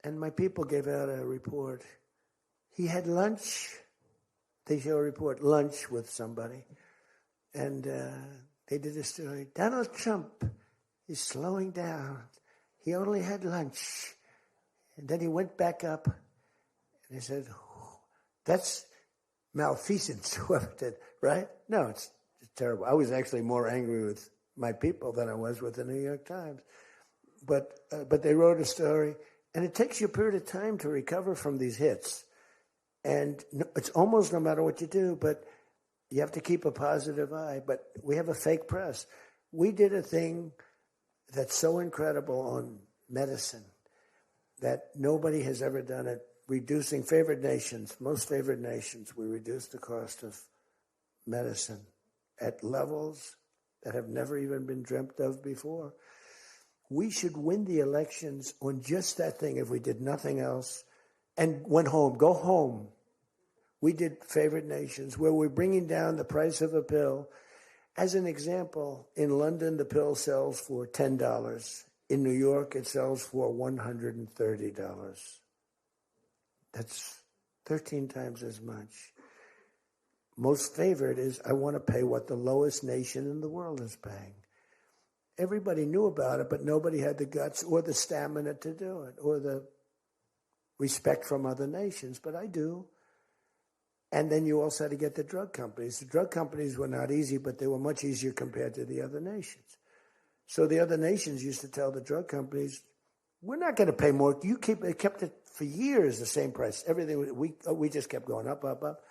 And my people gave out a report. He had lunch. They show a report, lunch with somebody. And they did a story. Donald Trump is slowing down. He only had lunch. And then he went back up. And they said, that's malfeasance, whoever did, right? No, it's terrible. I was actually more angry with my people than I was with the New York Times. But they wrote a story. And it takes you a period of time to recover from these hits. And it's almost no matter what you do, but you have to keep a positive eye. But we have a fake press. We did a thing that's so incredible on medicine that nobody has ever done it. Reducing favored nations, most favored nations, we reduced the cost of medicine at levels that have never even been dreamt of before. We should win the elections on just that thing if we did nothing else and went home. Go home. We did favored nations where we're bringing down the price of a pill. As an example, in London, the pill sells for $10. In New York, it sells for $130. That's 13 times as much. Most favored is I want to pay what the lowest nation in the world is paying. Everybody knew about it, but nobody had the guts or the stamina to do it or the respect from other nations. But I do. And then you also had to get the drug companies. The drug companies were not easy, but they were much easier compared to the other nations. So the other nations used to tell the drug companies, we're not going to pay more. It kept it for years the same price. Everything, we just kept going up, up, up.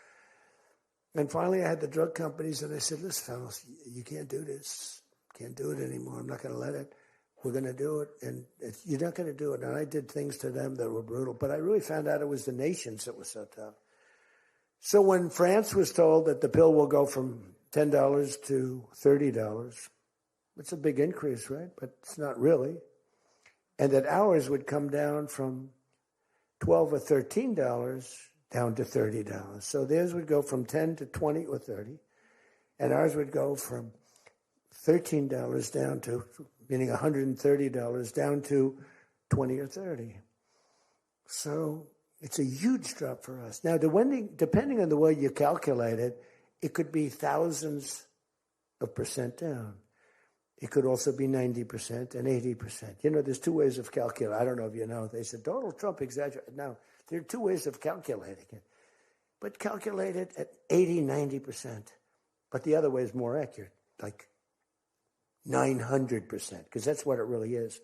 And finally I had the drug companies and I said, listen, fellas, you can't do this. Can't do it anymore. I'm not going to let it. We're going to do it. And you're not going to do it. And I did things to them that were brutal. But I really found out it was the nations that were so tough. So when France was told that the pill will go from $10 to $30, it's a big increase, right? But it's not really. And that ours would come down from $12 or $13 down to $30. So theirs would go from 10 to 20 or 30. And ours would go from $13 down to, meaning $130 down to 20 or 30. So it's a huge drop for us. Now, depending on the way you calculate it, it could be thousands of percent down. It could also be 90% and 80%. You know, there's two ways of calculating. I don't know if you know. They said Donald Trump exaggerated. No, there are two ways of calculating it. But calculate it at 80, 90%. But the other way is more accurate, like 900%, because that's what it really is.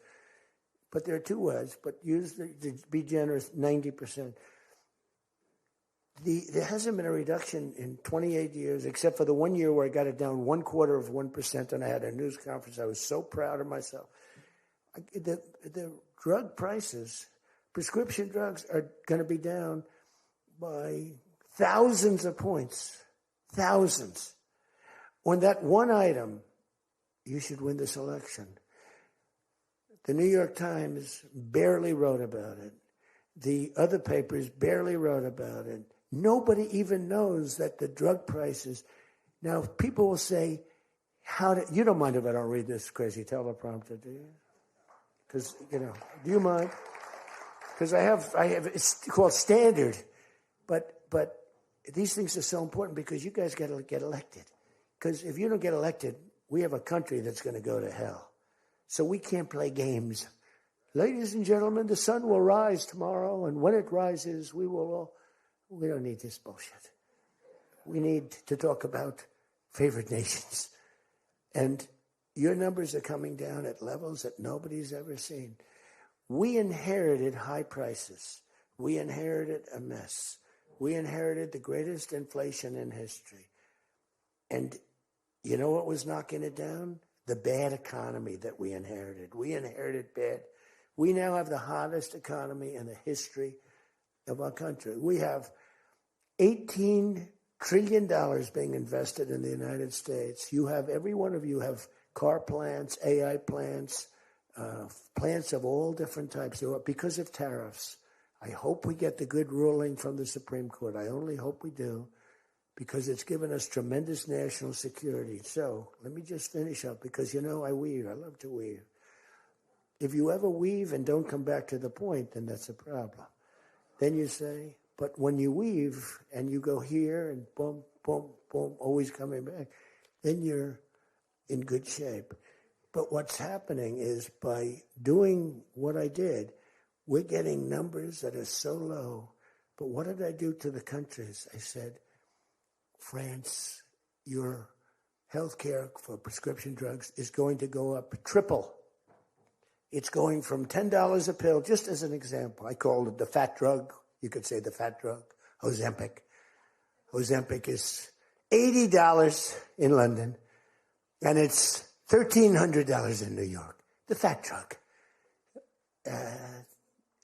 But there are two ways, but to be generous, 90%. There hasn't been a reduction in 28 years, except for the 1 year where I got it down 1/4%, and I had a news conference. I was so proud of myself. The drug prices, prescription drugs, are going to be down by thousands of points. Thousands. On that one item, you should win this election. The New York Times barely wrote about it. The other papers barely wrote about it. Nobody even knows that the drug prices. Now, people will say, you don't mind if I don't read this crazy teleprompter, do you? Because, do you mind? Because I have, it's called standard. But these things are so important because you guys got to get elected. Because if you don't get elected, we have a country that's going to go to hell. So we can't play games. Ladies and gentlemen, the sun will rise tomorrow, and when it rises, we don't need this bullshit. We need to talk about favored nations. And your numbers are coming down at levels that nobody's ever seen. We inherited high prices. We inherited a mess. We inherited the greatest inflation in history. And you know what was knocking it down? The bad economy that we inherited. We inherited bad. We now have the hottest economy in the history of our country. We have $18 trillion being invested in the United States. Every one of you have car plants, AI plants, plants of all different types because of tariffs. I hope we get the good ruling from the Supreme Court. I only hope we do, because it's given us tremendous national security. So let me just finish up, because, I weave. I love to weave. If you ever weave and don't come back to the point, then that's a problem. Then you say, but when you weave and you go here and boom, boom, boom, always coming back, then you're in good shape. But what's happening is by doing what I did, we're getting numbers that are so low. But what did I do to the countries? I said, France, your health care for prescription drugs is going to go up triple. It's going from $10 a pill, just as an example. I called it the fat drug. You could say the fat drug, Ozempic. Ozempic is $80 in London, and it's $1,300 in New York. The fat drug. A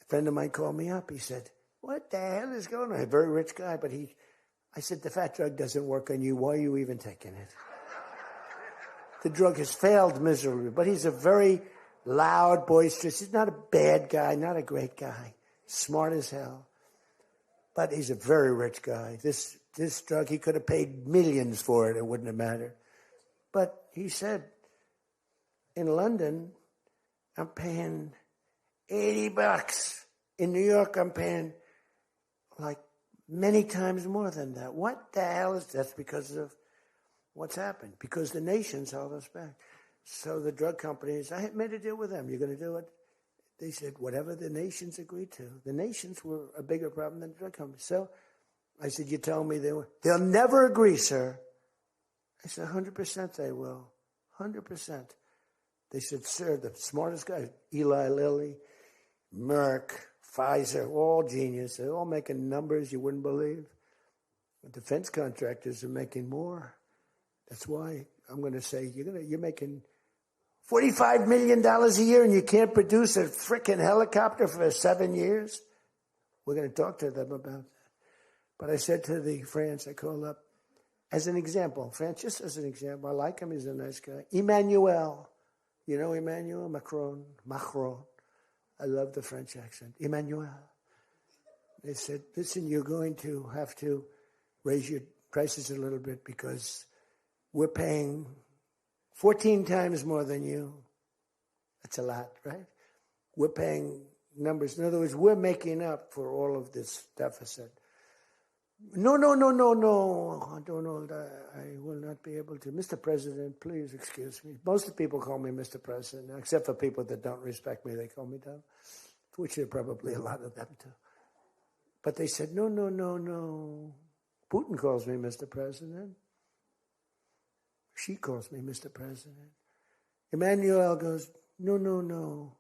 friend of mine called me up. He said, what the hell is going on? A very rich guy, but I said, the fat drug doesn't work on you. Why are you even taking it? The drug has failed miserably, but he's a very loud, boisterous. He's not a bad guy, not a great guy, smart as hell. But he's a very rich guy. This drug, he could have paid millions for it. It wouldn't have mattered. But he said, in London, I'm paying $80. In New York, I'm paying like many times more than that. What the hell is that? That's because of what's happened. Because the nations held us back. So the drug companies, I had made a deal with them. You're going to do it? They said, whatever the nations agreed to. The nations were a bigger problem than the drug companies. So I said, you tell me they'll never agree, sir. I said, 100% they will. 100%. They said, sir, the smartest guys, Eli Lilly, Merck, Pfizer, all genius. They're all making numbers you wouldn't believe. Defense contractors are making more. That's why I'm going to say you're making $45 million a year and you can't produce a frickin' helicopter for 7 years. We're going to talk to them about that. But I said to the France, I called up, as an example, France, just as an example, I like him, he's a nice guy. Emmanuel, you know Emmanuel Macron. I love the French accent. Emmanuel. They said, listen, you're going to have to raise your prices a little bit because we're paying 14 times more than you. That's a lot, right? We're paying numbers. In other words, we're making up for all of this deficit. No. I don't know. I will not be able to. Mr. President, please excuse me. Most of the people call me Mr. President, except for people that don't respect me. They call me that, which there are probably a lot of them too. But they said, no. Putin calls me Mr. President. She calls me Mr. President. Emmanuel goes, no.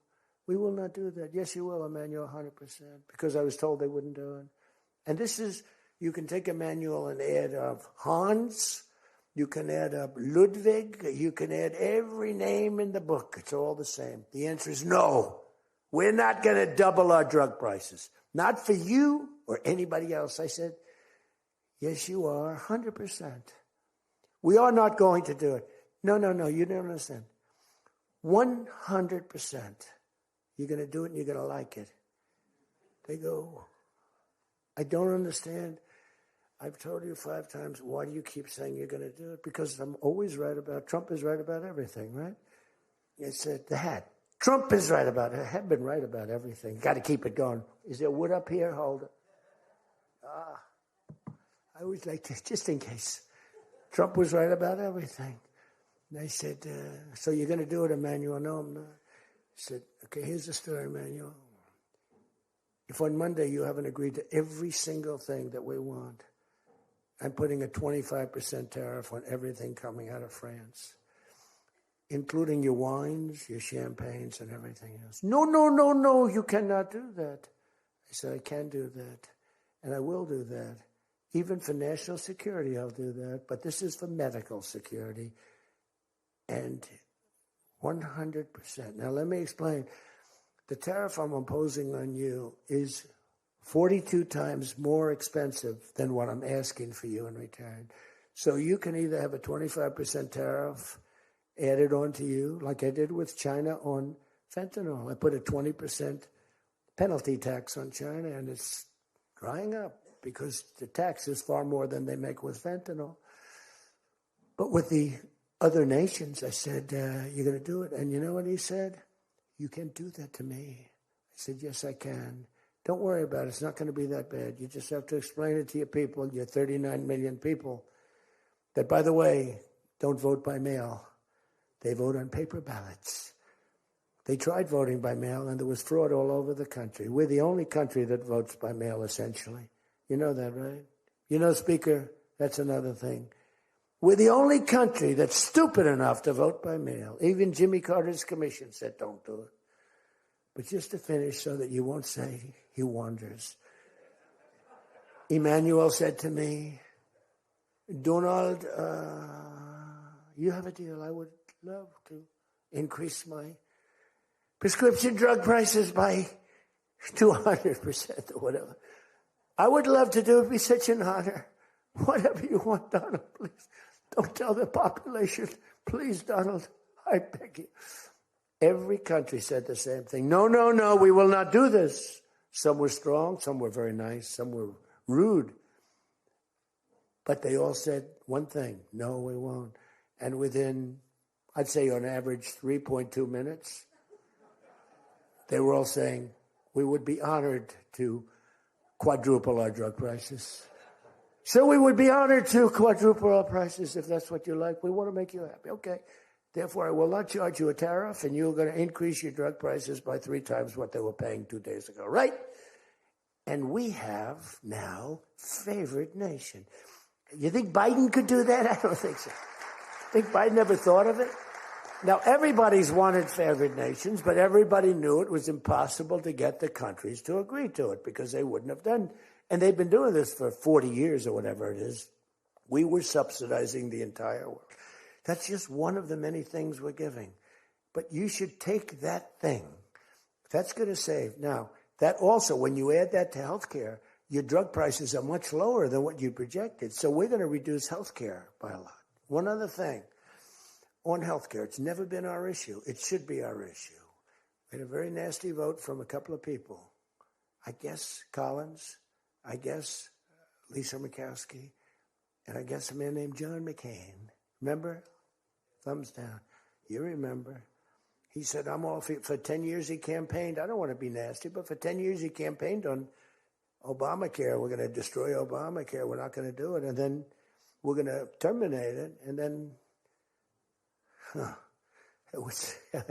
We will not do that. Yes, you will, Emmanuel, 100%. Because I was told they wouldn't do it. And this is, you can take Emmanuel and add up Hans. You can add up Ludwig. You can add every name in the book. It's all the same. The answer is no. We're not going to double our drug prices. Not for you or anybody else. I said, yes, you are, 100%. We are not going to do it. No, you don't understand. 100%. You're going to do it and you're going to like it. They go, I don't understand. I've told you 5 times, why do you keep saying you're going to do it? Because I'm always right about, Trump is right about everything, right? I said, the hat. Trump is right about it. I have been right about everything. Got to keep it going. Is there wood up here? Hold it. I always like to, just in case. Trump was right about everything. And I said, so you're going to do it, Emmanuel? No, I'm not. I said, okay, here's the story, Emmanuel. If on Monday you haven't agreed to every single thing that we want, I'm putting a 25% tariff on everything coming out of France, including your wines, your champagnes, and everything else. No, you cannot do that. I said, I can do that, and I will do that. Even for national security, I'll do that. But this is for medical security. And 100%. Now, let me explain. The tariff I'm imposing on you is 42 times more expensive than what I'm asking for you in return. So you can either have a 25% tariff added on to you, like I did with China on fentanyl. I put a 20% penalty tax on China, and it's drying up because the tax is far more than they make with fentanyl. But with the other nations, I said, you're going to do it. And you know what he said? You can't do that to me. I said, yes, I can. Don't worry about it. It's not going to be that bad. You just have to explain it to your people, your 39 million people, that, by the way, don't vote by mail. They vote on paper ballots. They tried voting by mail, and there was fraud all over the country. We're the only country that votes by mail, essentially. You know that, right? You know, Speaker, that's another thing. We're the only country that's stupid enough to vote by mail. Even Jimmy Carter's commission said don't do it. But just to finish so that you won't say he wanders. Emmanuel said to me, Donald, you have a deal. I would love to increase my prescription drug prices by 200% or whatever. I would love to do it. It'd be such an honor. Whatever you want, Donald, please. Don't tell the population. Please, Donald, I beg you. Every country said the same thing. No, we will not do this. Some were strong, some were very nice, some were rude. But they all said one thing, no, we won't. And within, I'd say on average, 3.2 minutes, they were all saying, we would be honored to quadruple our drug prices. So we would be honored to quadruple our prices if that's what you like. We want to make you happy. Okay. Therefore, I will not charge you a tariff, and you're going to increase your drug prices by 3 times what they were paying 2 days ago, right? And we have now favored nation. You think Biden could do that? I don't think so. Think Biden ever thought of it? Now, everybody's wanted favored nations, but everybody knew it was impossible to get the countries to agree to it because they wouldn't have done. And they've been doing this for 40 years or whatever it is. We were subsidizing the entire world. That's just one of the many things we're giving. But you should take that thing. That's going to save. Now, that also, when you add that to healthcare, your drug prices are much lower than what you projected. So we're going to reduce healthcare by a lot. One other thing on healthcare, it's never been our issue. It should be our issue. We had a very nasty vote from a couple of people. I guess Collins, I guess Lisa Murkowski, and I guess a man named John McCain. Remember? Thumbs down. You remember. He said, I'm all for 10 years he campaigned. I don't want to be nasty, but for 10 years he campaigned on Obamacare. We're going to destroy Obamacare. We're not going to do it. And then we're going to terminate it. And then, it was a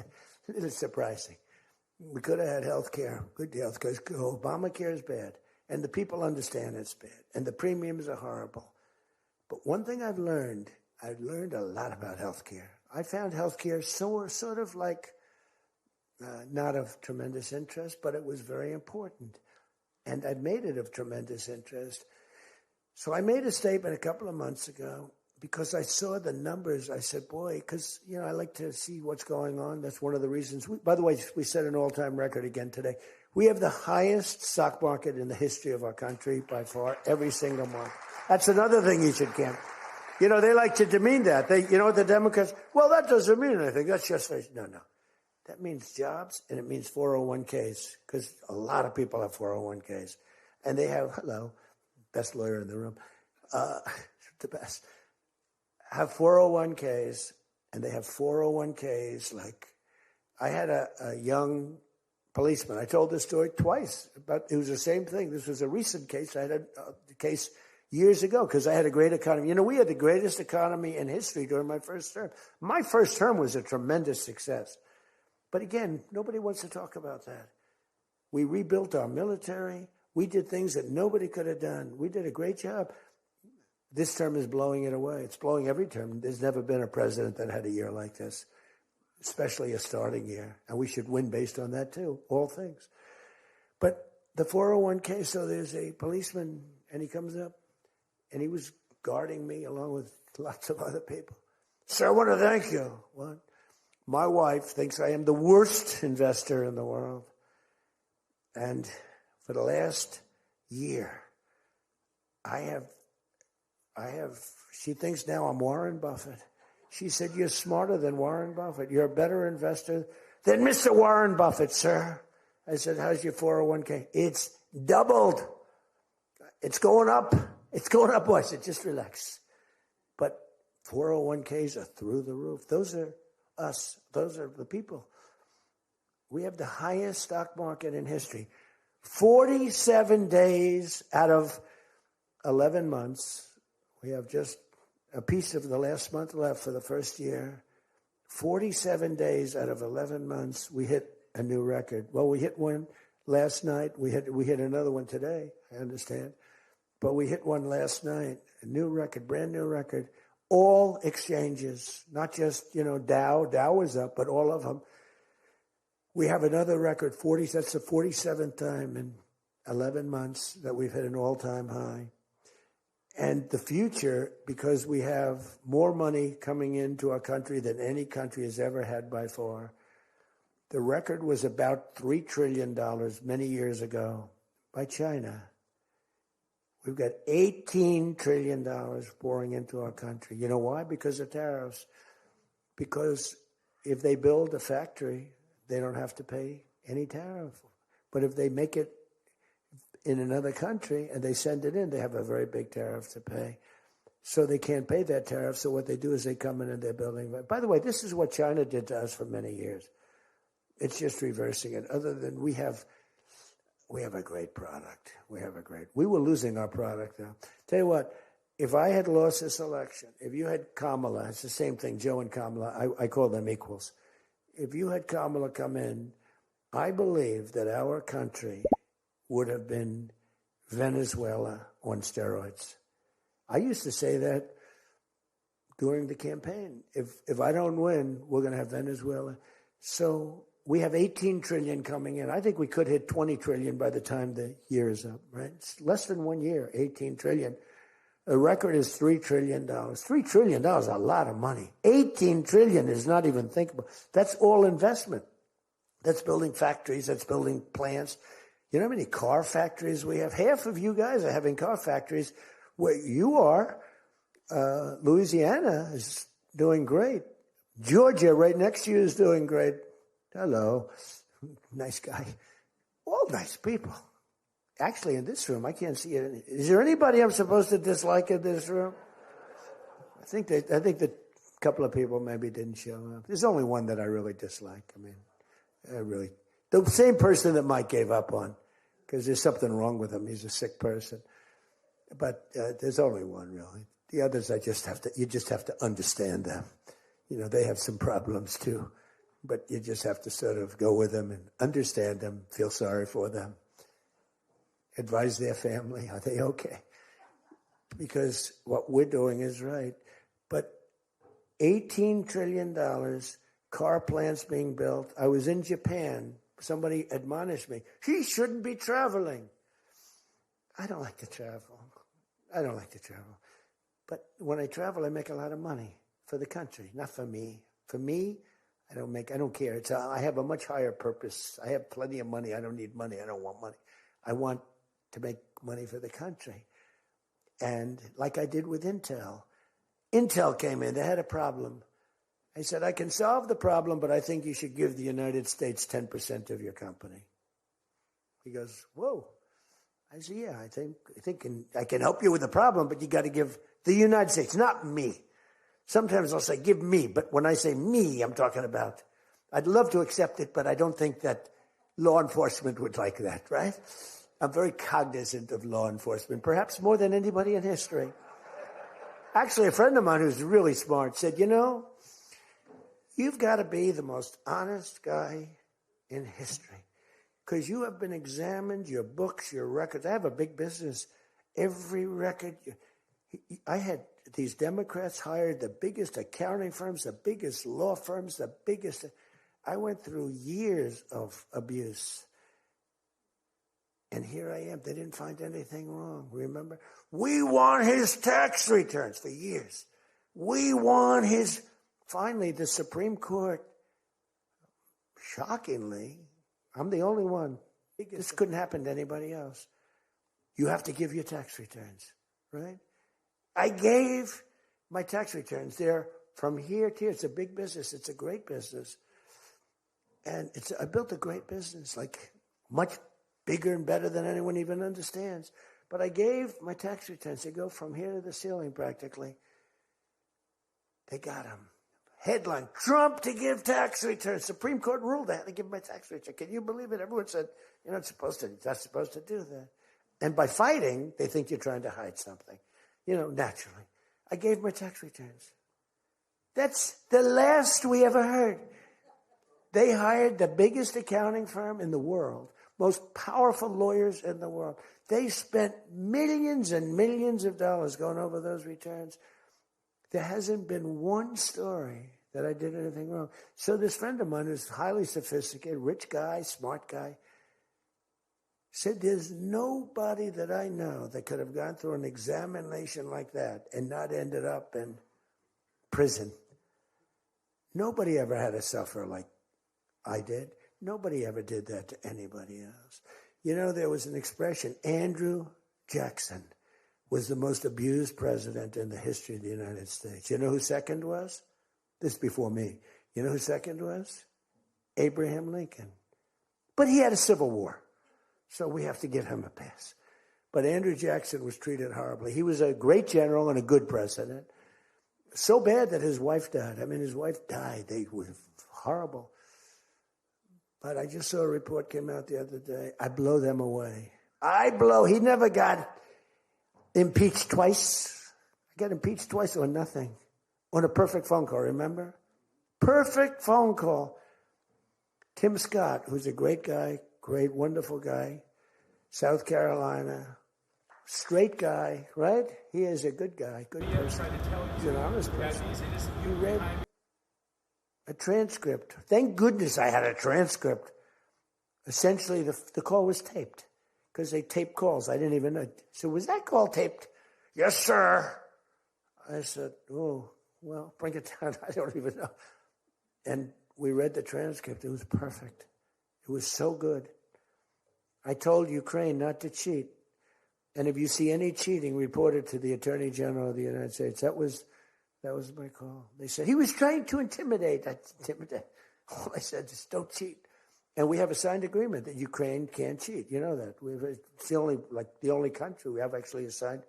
little surprising. We could have had health care, good health care. Obamacare is bad. And the people understand it's bad. And the premiums are horrible. But one thing I've learned a lot about health care. I found health care sort of like not of tremendous interest, but it was very important. And I've made it of tremendous interest. So I made a statement a couple of months ago because I saw the numbers. I said, boy, because, I like to see what's going on. That's one of the reasons. By the way, we set an all-time record again today. We have the highest stock market in the history of our country by far, every single month. That's another thing you should count. They like to demean that. The Democrats, well, that doesn't mean anything. That's just, no. That means jobs, and it means 401ks, because a lot of people have 401ks. And they have, best lawyer in the room, the best, have 401ks, and they have 401ks like, I had a young policeman. I told this story twice, but it was the same thing. This was a recent case. I had a case years ago because I had a great economy. We had the greatest economy in history during my first term. My first term was a tremendous success. But again, nobody wants to talk about that. We rebuilt our military. We did things that nobody could have done. We did a great job. This term is blowing it away. It's blowing every term. There's never been a president that had a year like this, especially a starting year. And we should win based on that too, all things. But the 401k, so there's a policeman, and he comes up, and he was guarding me along with lots of other people. Sir, I want to thank you. What? My wife thinks I am the worst investor in the world. And for the last year, she thinks now I'm Warren Buffett. She said, you're smarter than Warren Buffett. You're a better investor than Mr. Warren Buffett, sir. I said, how's your 401k? It's doubled. It's going up. It's going up. I said, just relax. But 401ks are through the roof. Those are us. Those are the people. We have the highest stock market in history. 47 days out of 11 months. We have just a piece of the last month left for the first year. 47 days out of 11 months, we hit a new record. Well, we hit one last night. We hit another one today, I understand. But we hit one last night, a new record, brand new record. All exchanges, not just, Dow. Dow was up, but all of them. We have another record, that's the 47th time in 11 months that we've hit an all-time high. And the future, because we have more money coming into our country than any country has ever had by far. The record was about $3 trillion many years ago by China. We've got $18 trillion pouring into our country. You know why? Because of tariffs. Because if they build a factory, they don't have to pay any tariff. But if they make it in another country and they send it in, they have a very big tariff to pay. So they can't pay that tariff. So what they do is they come in and they're building. By the way, this is what China did to us for many years. It's just reversing it. Other than we have a great product. We were losing our product now. Tell you what, if I had lost this election, if you had Kamala, it's the same thing, Joe and Kamala, I call them equals. If you had Kamala come in, I believe that our country would have been Venezuela on steroids. I used to say that during the campaign. If I don't win, we're going to have Venezuela. So we have 18 trillion coming in. I think we could hit 20 trillion by the time the year is up, right? It's less than 1 year, 18 trillion. The record is $3 trillion. $3 trillion is a lot of money. 18 trillion is not even thinkable. That's all investment. That's building factories. That's building plants. You know how many car factories we have? Half of you guys are having car factories. Where you are, Louisiana is doing great. Georgia, right next to you, is doing great. Hello. Nice guy. All nice people. Actually, in this room, I can't see it. Is there anybody I'm supposed to dislike in this room? I think that a couple of people maybe didn't show up. There's only one that I really dislike. I mean, the same person that Mike gave up on, because there's something wrong with him. He's a sick person. But there's only one, really. The others, you just have to understand them. You know, they have some problems too. But you just have to sort of go with them and understand them, feel sorry for them. Advise their family, are they okay? Because what we're doing is right. But $18 trillion, car plants being built. I was in Japan. Somebody admonished me. He shouldn't be traveling. I don't like to travel. But when I travel, I make a lot of money for the country, not for me. For me, I don't care. I have a much higher purpose. I have plenty of money. I don't need money. I don't want money. I want to make money for the country. And like I did with Intel. Intel came in. They had a problem. I said, I can solve the problem, but I think you should give the United States 10% of your company. He goes, whoa. I said, yeah, I think I can help you with the problem, but you got to give the United States, not me. Sometimes I'll say, give me. But when I say me, I'm talking about, I'd love to accept it, but I don't think that law enforcement would like that, right? I'm very cognizant of law enforcement, perhaps more than anybody in history. Actually, a friend of mine who's really smart said, you know, you've got to be the most honest guy in history because you have been examined, your books, your records. I have a big business. Every record. I had these Democrats hired the biggest accounting firms, the biggest law firms, the biggest. I went through years of abuse. And here I am. They didn't find anything wrong. Remember? We want his tax returns for years. We want his... Finally, the Supreme Court, shockingly, I'm the only one. This couldn't happen to anybody else. You have to give your tax returns, right? I gave my tax returns. They're from here to here. It's a big business. It's a great business. And I built a great business, like much bigger and better than anyone even understands. But I gave my tax returns. They go from here to the ceiling practically. They got them. Headline, Trump to give tax returns. Supreme Court ruled I had to give my tax return. Can you believe it? Everyone said, you're not supposed to do that. And by fighting, they think you're trying to hide something. You know, naturally. I gave my tax returns. That's the last we ever heard. They hired the biggest accounting firm in the world, most powerful lawyers in the world. They spent millions and millions of dollars going over those returns. There hasn't been one story that I did anything wrong. So this friend of mine who's highly sophisticated, rich guy, smart guy, said there's nobody that I know that could have gone through an examination like that and not ended up in prison. Nobody ever had to suffer like I did. Nobody ever did that to anybody else. You know, there was an expression, Andrew Jackson was the most abused president in the history of the United States. You know who second was? This before me. You know who second was? Abraham Lincoln. But he had a civil war, so we have to give him a pass. But Andrew Jackson was treated horribly. He was a great general and a good president. So bad that his wife died. I mean, his wife died. They were horrible. But I just saw a report came out the other day. I blow them away. He never got impeached twice. I got impeached twice on nothing. On a perfect phone call, remember? Perfect phone call. Tim Scott, who's a great guy, great, wonderful guy, South Carolina, straight guy, right? He is a good guy, good person. He's an honest person. He read a transcript. Thank goodness I had a transcript. Essentially, the call was taped because they tape calls. I didn't even know. So was that call taped? Yes, sir. I said, oh, well, bring it down. I don't even know. And we read the transcript. It was perfect. It was so good. I told Ukraine not to cheat. And if you see any cheating, report it to the Attorney General of the United States. That was my call. They said, he was trying to intimidate. All I said is, don't cheat. And we have a signed agreement that Ukraine can't cheat. You know that. It's the only country we have actually signed.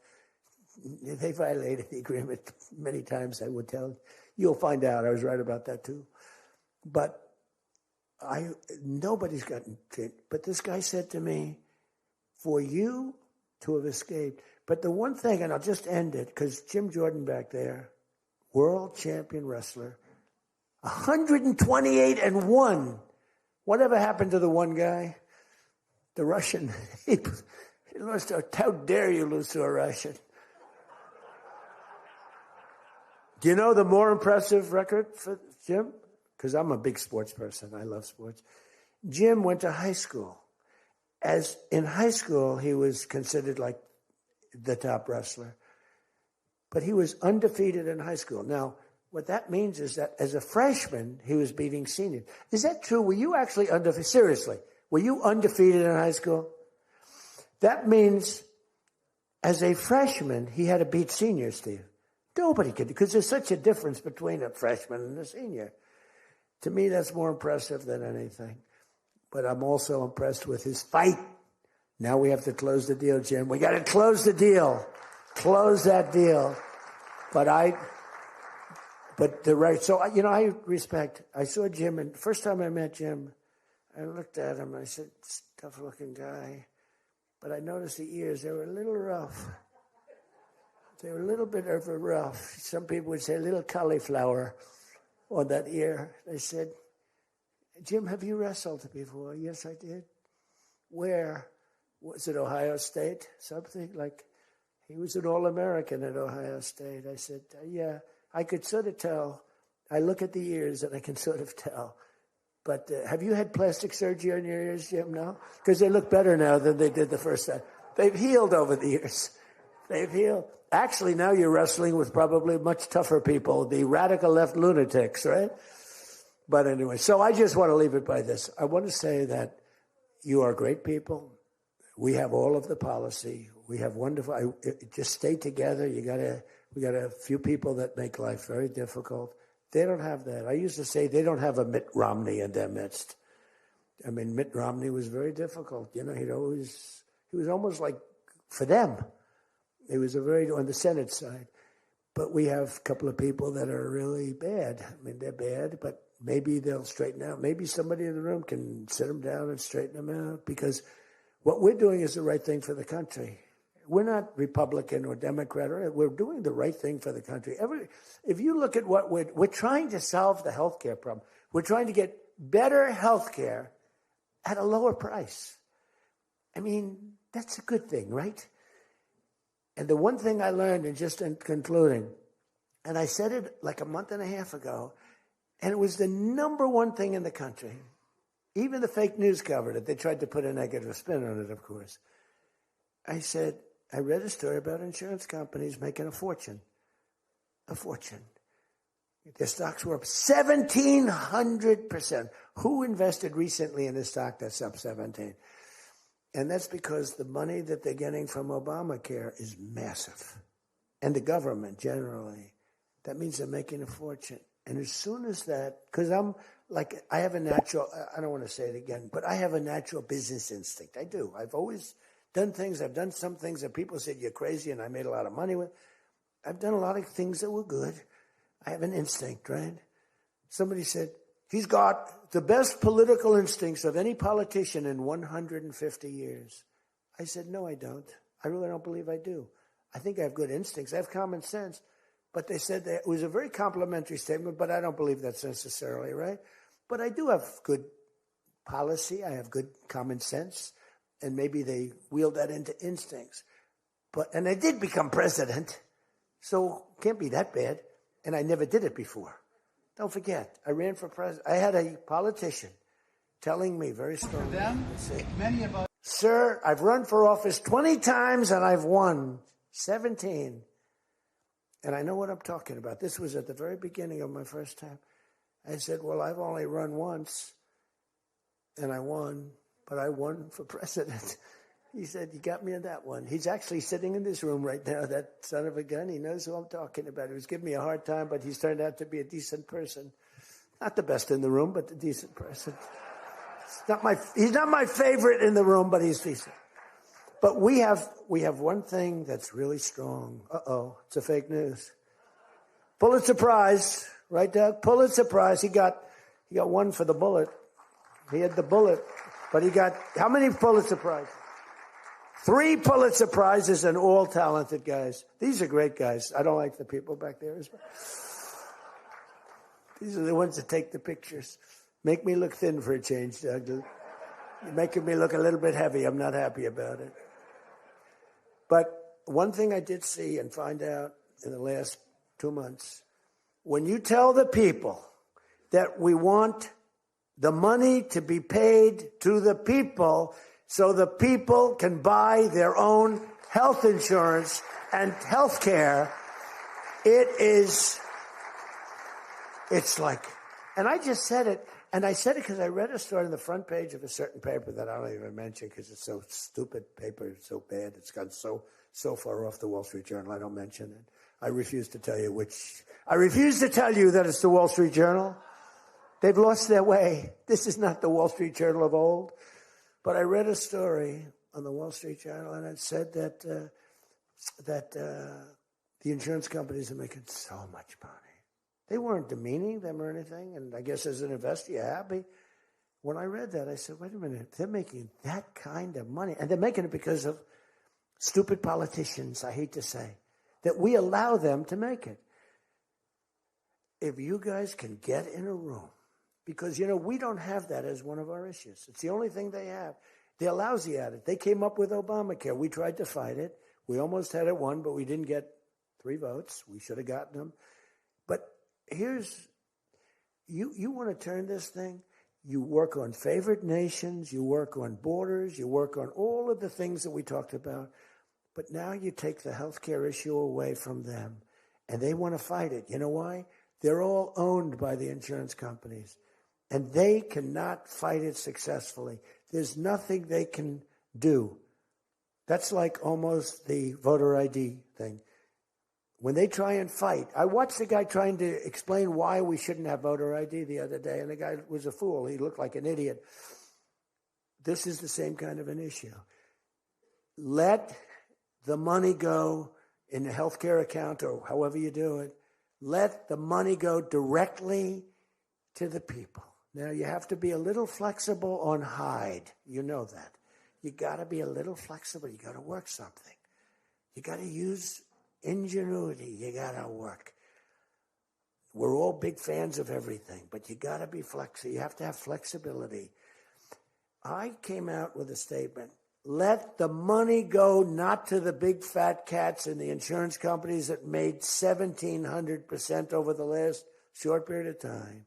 They violated the agreement many times, I would tell you. You'll find out. I was right about that, too. But nobody's gotten cheated. But this guy said to me, for you to have escaped. But the one thing, and I'll just end it, because Jim Jordan back there, world champion wrestler, 128-1. Whatever happened to the one guy? The Russian. He lost. How dare you lose to a Russian? Do you know the more impressive record for Jim? Because I'm a big sports person. I love sports. Jim went to high school. As in high school, he was considered like the top wrestler. But he was undefeated in high school. Now, what that means is that as a freshman, he was beating seniors. Is that true? Were you actually undefeated? Seriously, were you undefeated in high school? That means as a freshman, he had to beat seniors, Steve. Nobody could, because there's such a difference between a freshman and a senior. To me, that's more impressive than anything. But I'm also impressed with his fight. Now we have to close the deal, Jim. We got to close the deal. Close that deal. So, I respect. I saw Jim, and the first time I met Jim, I looked at him, and I said, tough-looking guy. But I noticed the ears, they were a little rough. They were a little bit of a rough. Some people would say a little cauliflower on that ear. They said, Jim, have you wrestled before? Yes, I did. Where? Was it Ohio State? Something like, he was an All-American at Ohio State. I said, yeah, I could sort of tell. I look at the ears and I can sort of tell. But have you had plastic surgery on your ears, Jim? No? Because they look better now than they did the first time. They've healed over the years. They've healed. Actually, now you're wrestling with probably much tougher people, the radical left lunatics, right? But anyway, so I just want to leave it by this. I want to say that you are great people. We have all of the policy. We have wonderful. Just stay together. We got a few people that make life very difficult. They don't have that. I used to say they don't have a Mitt Romney in their midst. I mean, Mitt Romney was very difficult. You know, he was almost like for them. He was on the Senate side. But we have a couple of people that are really bad. I mean, they're bad, but maybe they'll straighten out. Maybe somebody in the room can sit them down and straighten them out, because what we're doing is the right thing for the country. We're not Republican or Democrat. We're doing the right thing for the country. If you look at what we're trying to solve the health care problem. We're trying to get better health care at a lower price. I mean, that's a good thing, right? And the one thing I learned, and just in concluding, and I said it like a month and a half ago, and it was the number one thing in the country. Even the fake news covered it. They tried to put a negative spin on it, of course. I said, I read a story about insurance companies making a fortune. A fortune. Their stocks were up 1,700%. Who invested recently in a stock that's up 17? And that's because the money that they're getting from Obamacare is massive. And the government generally. That means they're making a fortune. And as soon as that, because I have a natural, I don't want to say it again, but I have a natural business instinct. I do. I've always done things. I've done some things that people said you're crazy and I made a lot of money with. I've done a lot of things that were good. I have an instinct, right? Somebody said, he's got the best political instincts of any politician in 150 years. I said, no, I don't. I really don't believe I do. I think I have good instincts. I have common sense. But they said that it was a very complimentary statement, but I don't believe that's necessarily right. But I do have good policy. I have good common sense. And maybe they wield that into instincts. And I did become president, so can't be that bad. And I never did it before. Don't forget, I ran for president. I had a politician telling me very strongly, for them, many of us. Sir, I've run for office 20 times and I've won 17. And I know what I'm talking about. This was at the very beginning of my first time. I said, well, I've only run once and I won, but I won for president. He said, you got me in that one. He's actually sitting in this room right now, that son of a gun. He knows who I'm talking about. He was giving me a hard time, but he's turned out to be a decent person. Not the best in the room, but a decent person. He's not my favorite in the room, but he's decent. But we have one thing that's really strong. Uh-oh, it's a fake news. Pulitzer Prize, right, Doug? Pulitzer Prize. He got one for the bullet. He had the bullet, but he got how many Pulitzer Prizes? 3 Pulitzer Prizes, and all talented guys. These are great guys. I don't like the people back there as well. These are the ones that take the pictures. Make me look thin for a change, Doug. You're making me look a little bit heavy. I'm not happy about it. But one thing I did see and find out in the last 2 months, when you tell the people that we want the money to be paid to the people so the people can buy their own health insurance and health care, it's like, and I just said it, and I said it because I read a story on the front page of a certain paper that I don't even mention because it's so stupid paper, it's so bad, it's gone so far off the Wall Street Journal, I don't mention it. I refuse to tell you that it's the Wall Street Journal. They've lost their way. This is not the Wall Street Journal of old. But I read a story on the Wall Street Journal, and it said that the insurance companies are making so much money. They weren't demeaning them or anything, and I guess as an investor, you're happy. When I read that, I said, wait a minute, they're making that kind of money. And they're making it because of stupid politicians, I hate to say, that we allow them to make it. If you guys can get in a room, because, we don't have that as one of our issues. It's the only thing they have. They're lousy at it. They came up with Obamacare. We tried to fight it. We almost had it won, but we didn't get 3 votes. We should have gotten them. But here's, you want to turn this thing, you work on favored nations, you work on borders, you work on all of the things that we talked about, but now you take the healthcare issue away from them, and they want to fight it. You know why? They're all owned by the insurance companies, and they cannot fight it successfully. There's nothing they can do. That's like almost the voter ID thing. When they try and fight, I watched a guy trying to explain why we shouldn't have voter ID the other day, and the guy was a fool. He looked like an idiot. This is the same kind of an issue. Let the money go in the healthcare account or however you do it. Let the money go directly to the people. Now, you have to be a little flexible on Hyde. You know that. You got to be a little flexible. You got to work something. You got to use ingenuity. You got to work. We're all big fans of everything, but you got to be flexible. You have to have flexibility. I came out with a statement. Let the money go not to the big fat cats in the insurance companies that made 1,700% over the last short period of time.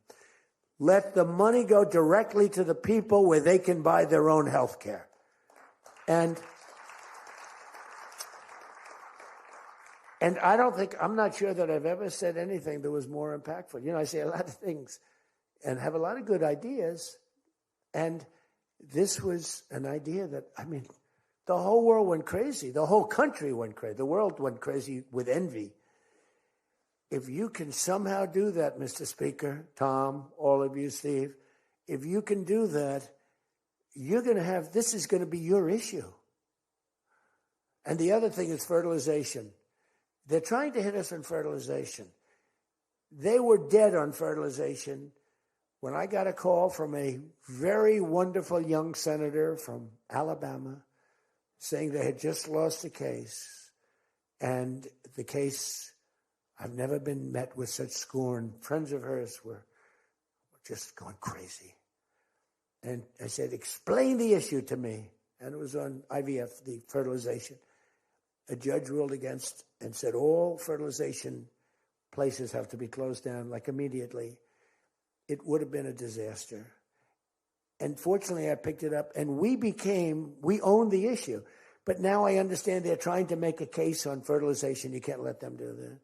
Let the money go directly to the people where they can buy their own health care. And I'm not sure that I've ever said anything that was more impactful. I say a lot of things and have a lot of good ideas. And this was an idea that, the whole world went crazy. The whole country went crazy. The world went crazy with envy. If you can somehow do that, Mr. Speaker, Tom, all of you, Steve, if you can do that, this is going to be your issue. And the other thing is fertilization. They're trying to hit us on fertilization. They were dead on fertilization when I got a call from a very wonderful young senator from Alabama saying they had just lost a case. And the case, I've never been met with such scorn. Friends of hers were just going crazy. And I said, explain the issue to me. And it was on IVF, the fertilization. a judge ruled against and said all fertilization places have to be closed down, like immediately, it would have been a disaster. And fortunately, I picked it up, and we owned the issue. But now I understand they're trying to make a case on fertilization. You can't let them do that.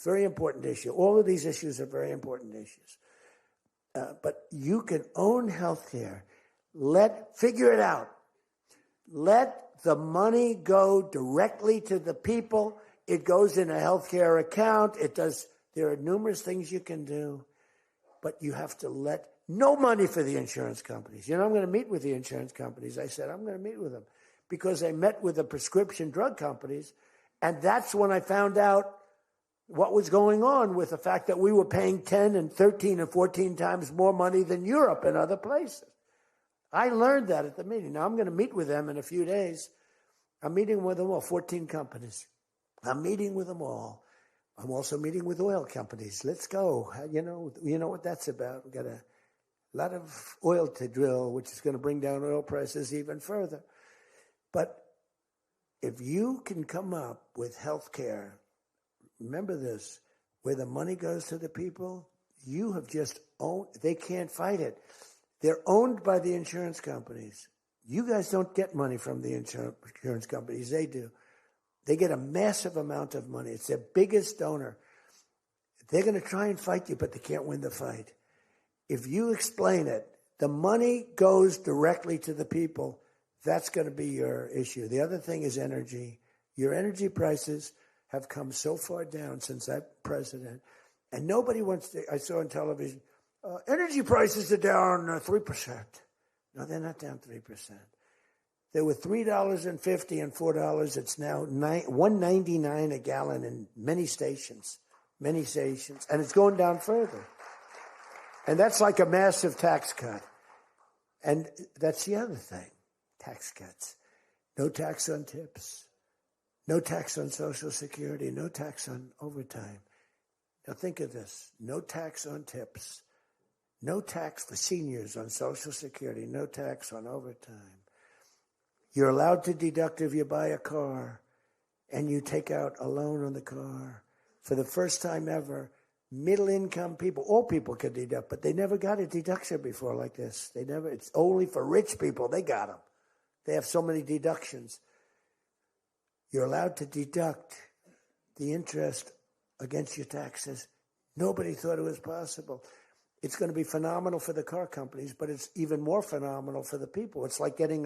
Very important issue. All of these issues are very important issues. But you can own healthcare. Figure it out. Let the money go directly to the people. It goes in a healthcare account. There are numerous things you can do, but you have to let no money for the insurance companies. I'm going to meet with the insurance companies. I said, I'm going to meet with them because I met with the prescription drug companies. And that's when I found out what was going on with the fact that we were paying 10 and 13 and 14 times more money than Europe and other places. I learned that at the meeting. Now I'm going to meet with them in a few days. I'm meeting with them all, 14 companies. I'm meeting with them all. I'm also meeting with oil companies. Let's go. You know what that's about. We've got a lot of oil to drill, which is going to bring down oil prices even further. But if you can come up with health care, remember this, where the money goes to the people, you have just owned, they can't fight it. They're owned by the insurance companies. You guys don't get money from the insurance companies. They do. They get a massive amount of money. It's their biggest donor. They're going to try and fight you, but they can't win the fight. If you explain it, the money goes directly to the people. That's going to be your issue. The other thing is energy. Your energy prices have come so far down since I'm president. And nobody wants to, I saw on television, energy prices are down 3%. No, they're not down 3%. They were $3.50 and $4. It's now $1.99 a gallon in many stations, and it's going down further. And that's like a massive tax cut. And that's the other thing, tax cuts. No tax on tips, no tax on Social Security, no tax on overtime. Now think of this, no tax on tips, no tax for seniors on Social Security, no tax on overtime. You're allowed to deduct if you buy a car and you take out a loan on the car. For the first time ever, middle-income people, all people could deduct, but they never got a deduction before like this. It's only for rich people. They got them. They have so many deductions. You're allowed to deduct the interest against your taxes. Nobody thought it was possible. It's going to be phenomenal for the car companies, but it's even more phenomenal for the people. It's like getting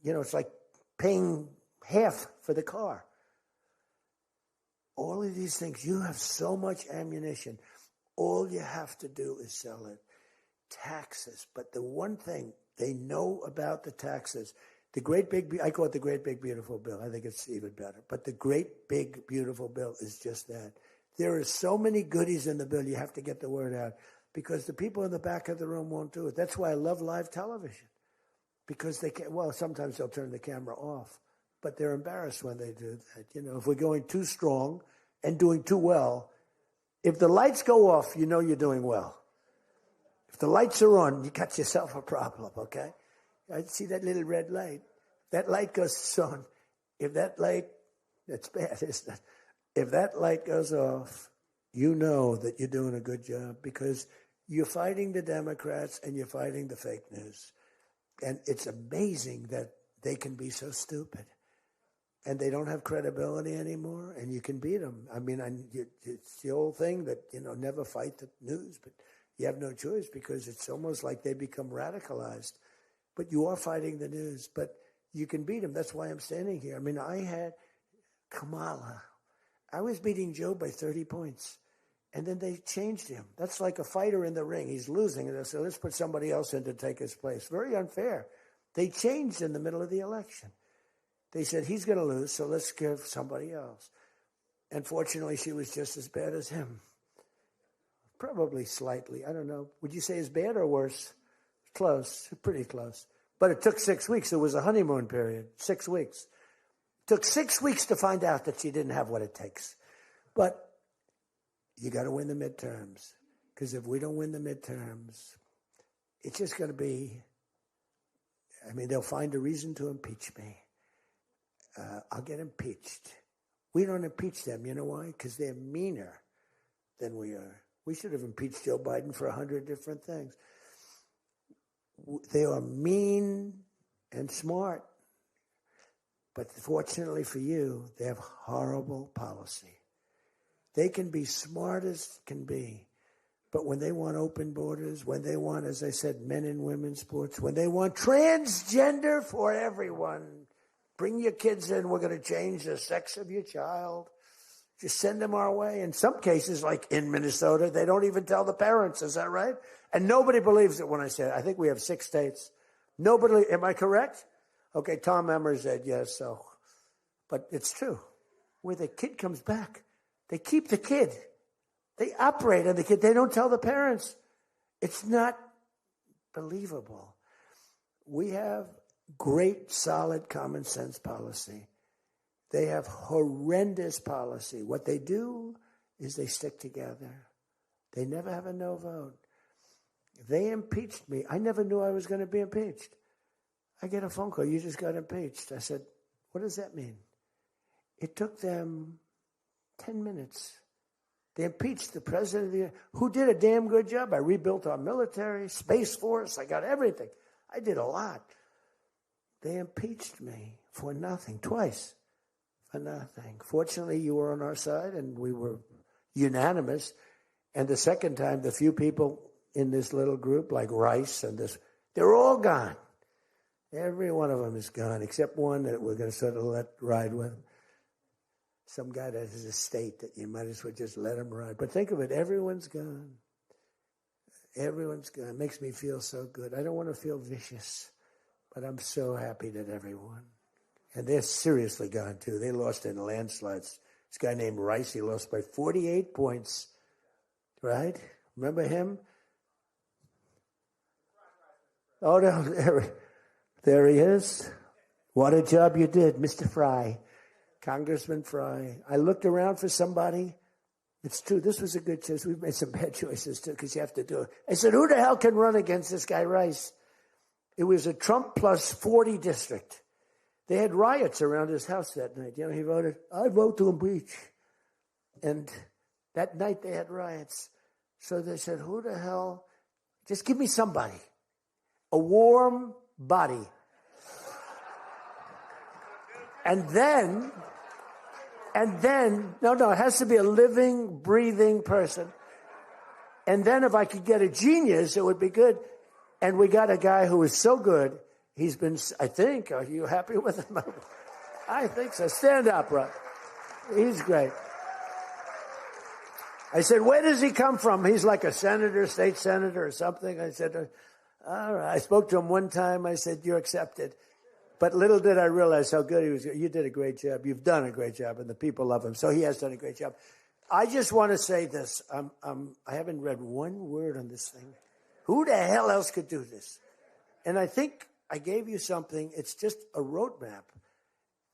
it's like paying half for the car. All of these things, you have so much ammunition. All you have to do is sell it. Taxes. But the one thing they know about the taxes, I call it the great big beautiful bill. I think it's even better. But the great big beautiful bill is just that. There are so many goodies in the bill, you have to get the word out. Because the people in the back of the room won't do it. That's why I love live television. Because they can't, sometimes they'll turn the camera off. But they're embarrassed when they do that. If we're going too strong and doing too well, if the lights go off, you're doing well. If the lights are on, you got yourself a problem, okay? I see that little red light. That light goes on. If that light, that's bad, isn't it? If that light goes off, you know that you're doing a good job because you're fighting the Democrats and you're fighting the fake news. And it's amazing that they can be so stupid. And they don't have credibility anymore, and you can beat them. I mean, it's the old thing that, never fight the news, but you have no choice because it's almost like they become radicalized. But you are fighting the news, but you can beat them. That's why I'm standing here. I mean, I had Kamala. I was beating Joe by 30 points, and then they changed him. That's like a fighter in the ring. He's losing, and they said, let's put somebody else in to take his place. Very unfair. They changed in the middle of the election. They said, he's going to lose, so let's give somebody else. And fortunately, she was just as bad as him. Probably slightly. I don't know. Would you say as bad or worse? Close. Pretty close. But it took 6 weeks. It was a honeymoon period. 6 weeks. It took 6 weeks to find out that she didn't have what it takes. But you got to win the midterms. Because if we don't win the midterms, it's just going to be, they'll find a reason to impeach me. I'll get impeached. We don't impeach them. You know why? Because they're meaner than we are. We should have impeached Joe Biden for 100 different things. They are mean and smart. But fortunately for you, they have horrible policy. They can be smart as can be. But when they want open borders, when they want, as I said, men and women's sports, when they want transgender for everyone, bring your kids in, we're going to change the sex of your child. Just send them our way. In some cases, like in Minnesota, they don't even tell the parents. Is that right? And nobody believes it when I say it. I think we have 6 states. Nobody, am I correct? Okay, Tom Emmer said yes, so. But it's true. Where the kid comes back, they keep the kid. They operate on the kid. They don't tell the parents. It's not believable. We have great, solid common sense policy. They have horrendous policy. What they do is they stick together. They never have a no vote. They impeached me. I never knew I was going to be impeached. I get a phone call. You just got impeached. I said, what does that mean? It took them 10 minutes. They impeached the president of the United States, who did a damn good job. I rebuilt our military, Space Force. I got everything. I did a lot. They impeached me for nothing, twice, for nothing. Fortunately, you were on our side, and we were unanimous. And the second time, the few people in this little group, like Rice and this, they're all gone. Every one of them is gone, except one that we're going to sort of let ride with. Some guy that has a state that you might as well just let him ride. But think of it, everyone's gone. Everyone's gone. It makes me feel so good. I don't want to feel vicious, but I'm so happy that everyone. And they're seriously gone, too. They lost in landslides. This guy named Rice, he lost by 48 points. Right? Remember him? Oh, no, there he is. What a job you did, Mr. Fry. Congressman Fry. I looked around for somebody. It's true. This was a good choice. We've made some bad choices, too, because you have to do it. I said, who the hell can run against this guy, Rice? It was a Trump plus 40 district. They had riots around his house that night. You know, he voted, I vote to impeach. And that night they had riots. So they said, who the hell? Just give me somebody. A warm body. And then, no, it has to be a living, breathing person. And then if I could get a genius, it would be good. And we got a guy who is so good. He's been, I think, are you happy with him? I think so. Stand up, right? He's great. I said, where does he come from? He's like a senator, state senator or something. I said, all right. I spoke to him one time. I said, you're accepted. But little did I realize how good he was. You did a great job. You've done a great job, and the people love him. So he has done a great job. I just want to say this. I haven't read one word on this thing. Who the hell else could do this? And I think I gave you something. It's just a roadmap,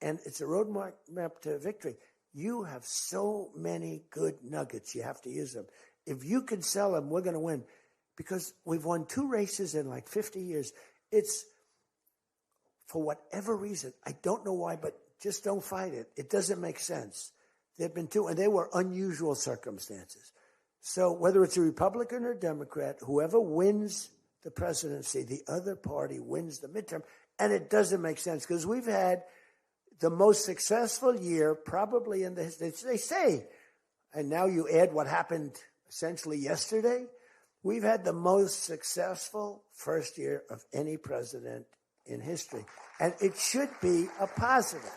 and it's a roadmap to victory. You have so many good nuggets. You have to use them. If you can sell them, we're going to win, because we've won 2 races in like 50 years. It's, for whatever reason, I don't know why, but just don't fight it. It doesn't make sense. There have been 2, and they were unusual circumstances. So whether it's a Republican or Democrat, whoever wins the presidency, the other party wins the midterm, and it doesn't make sense, because we've had the most successful year probably in the history. They say, and now you add what happened essentially yesterday, we've had the most successful first year of any president in history. And it should be a positive,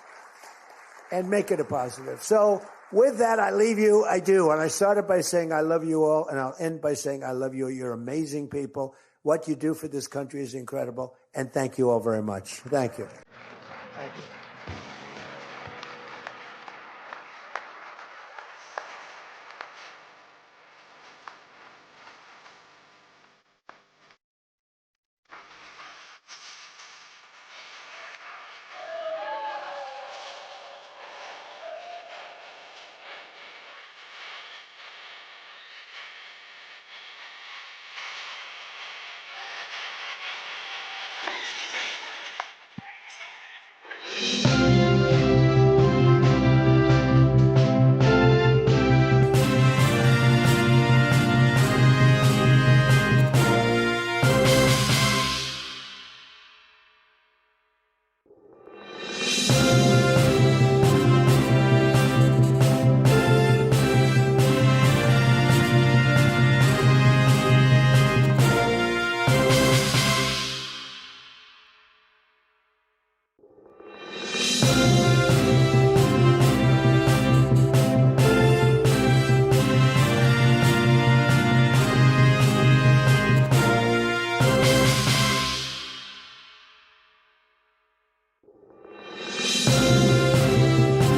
and make it a positive. So with that, I leave you. I do. And I started by saying I love you all, and I'll end by saying I love you. You're amazing people. What you do for this country is incredible. And thank you all very much. Thank you. Thank you.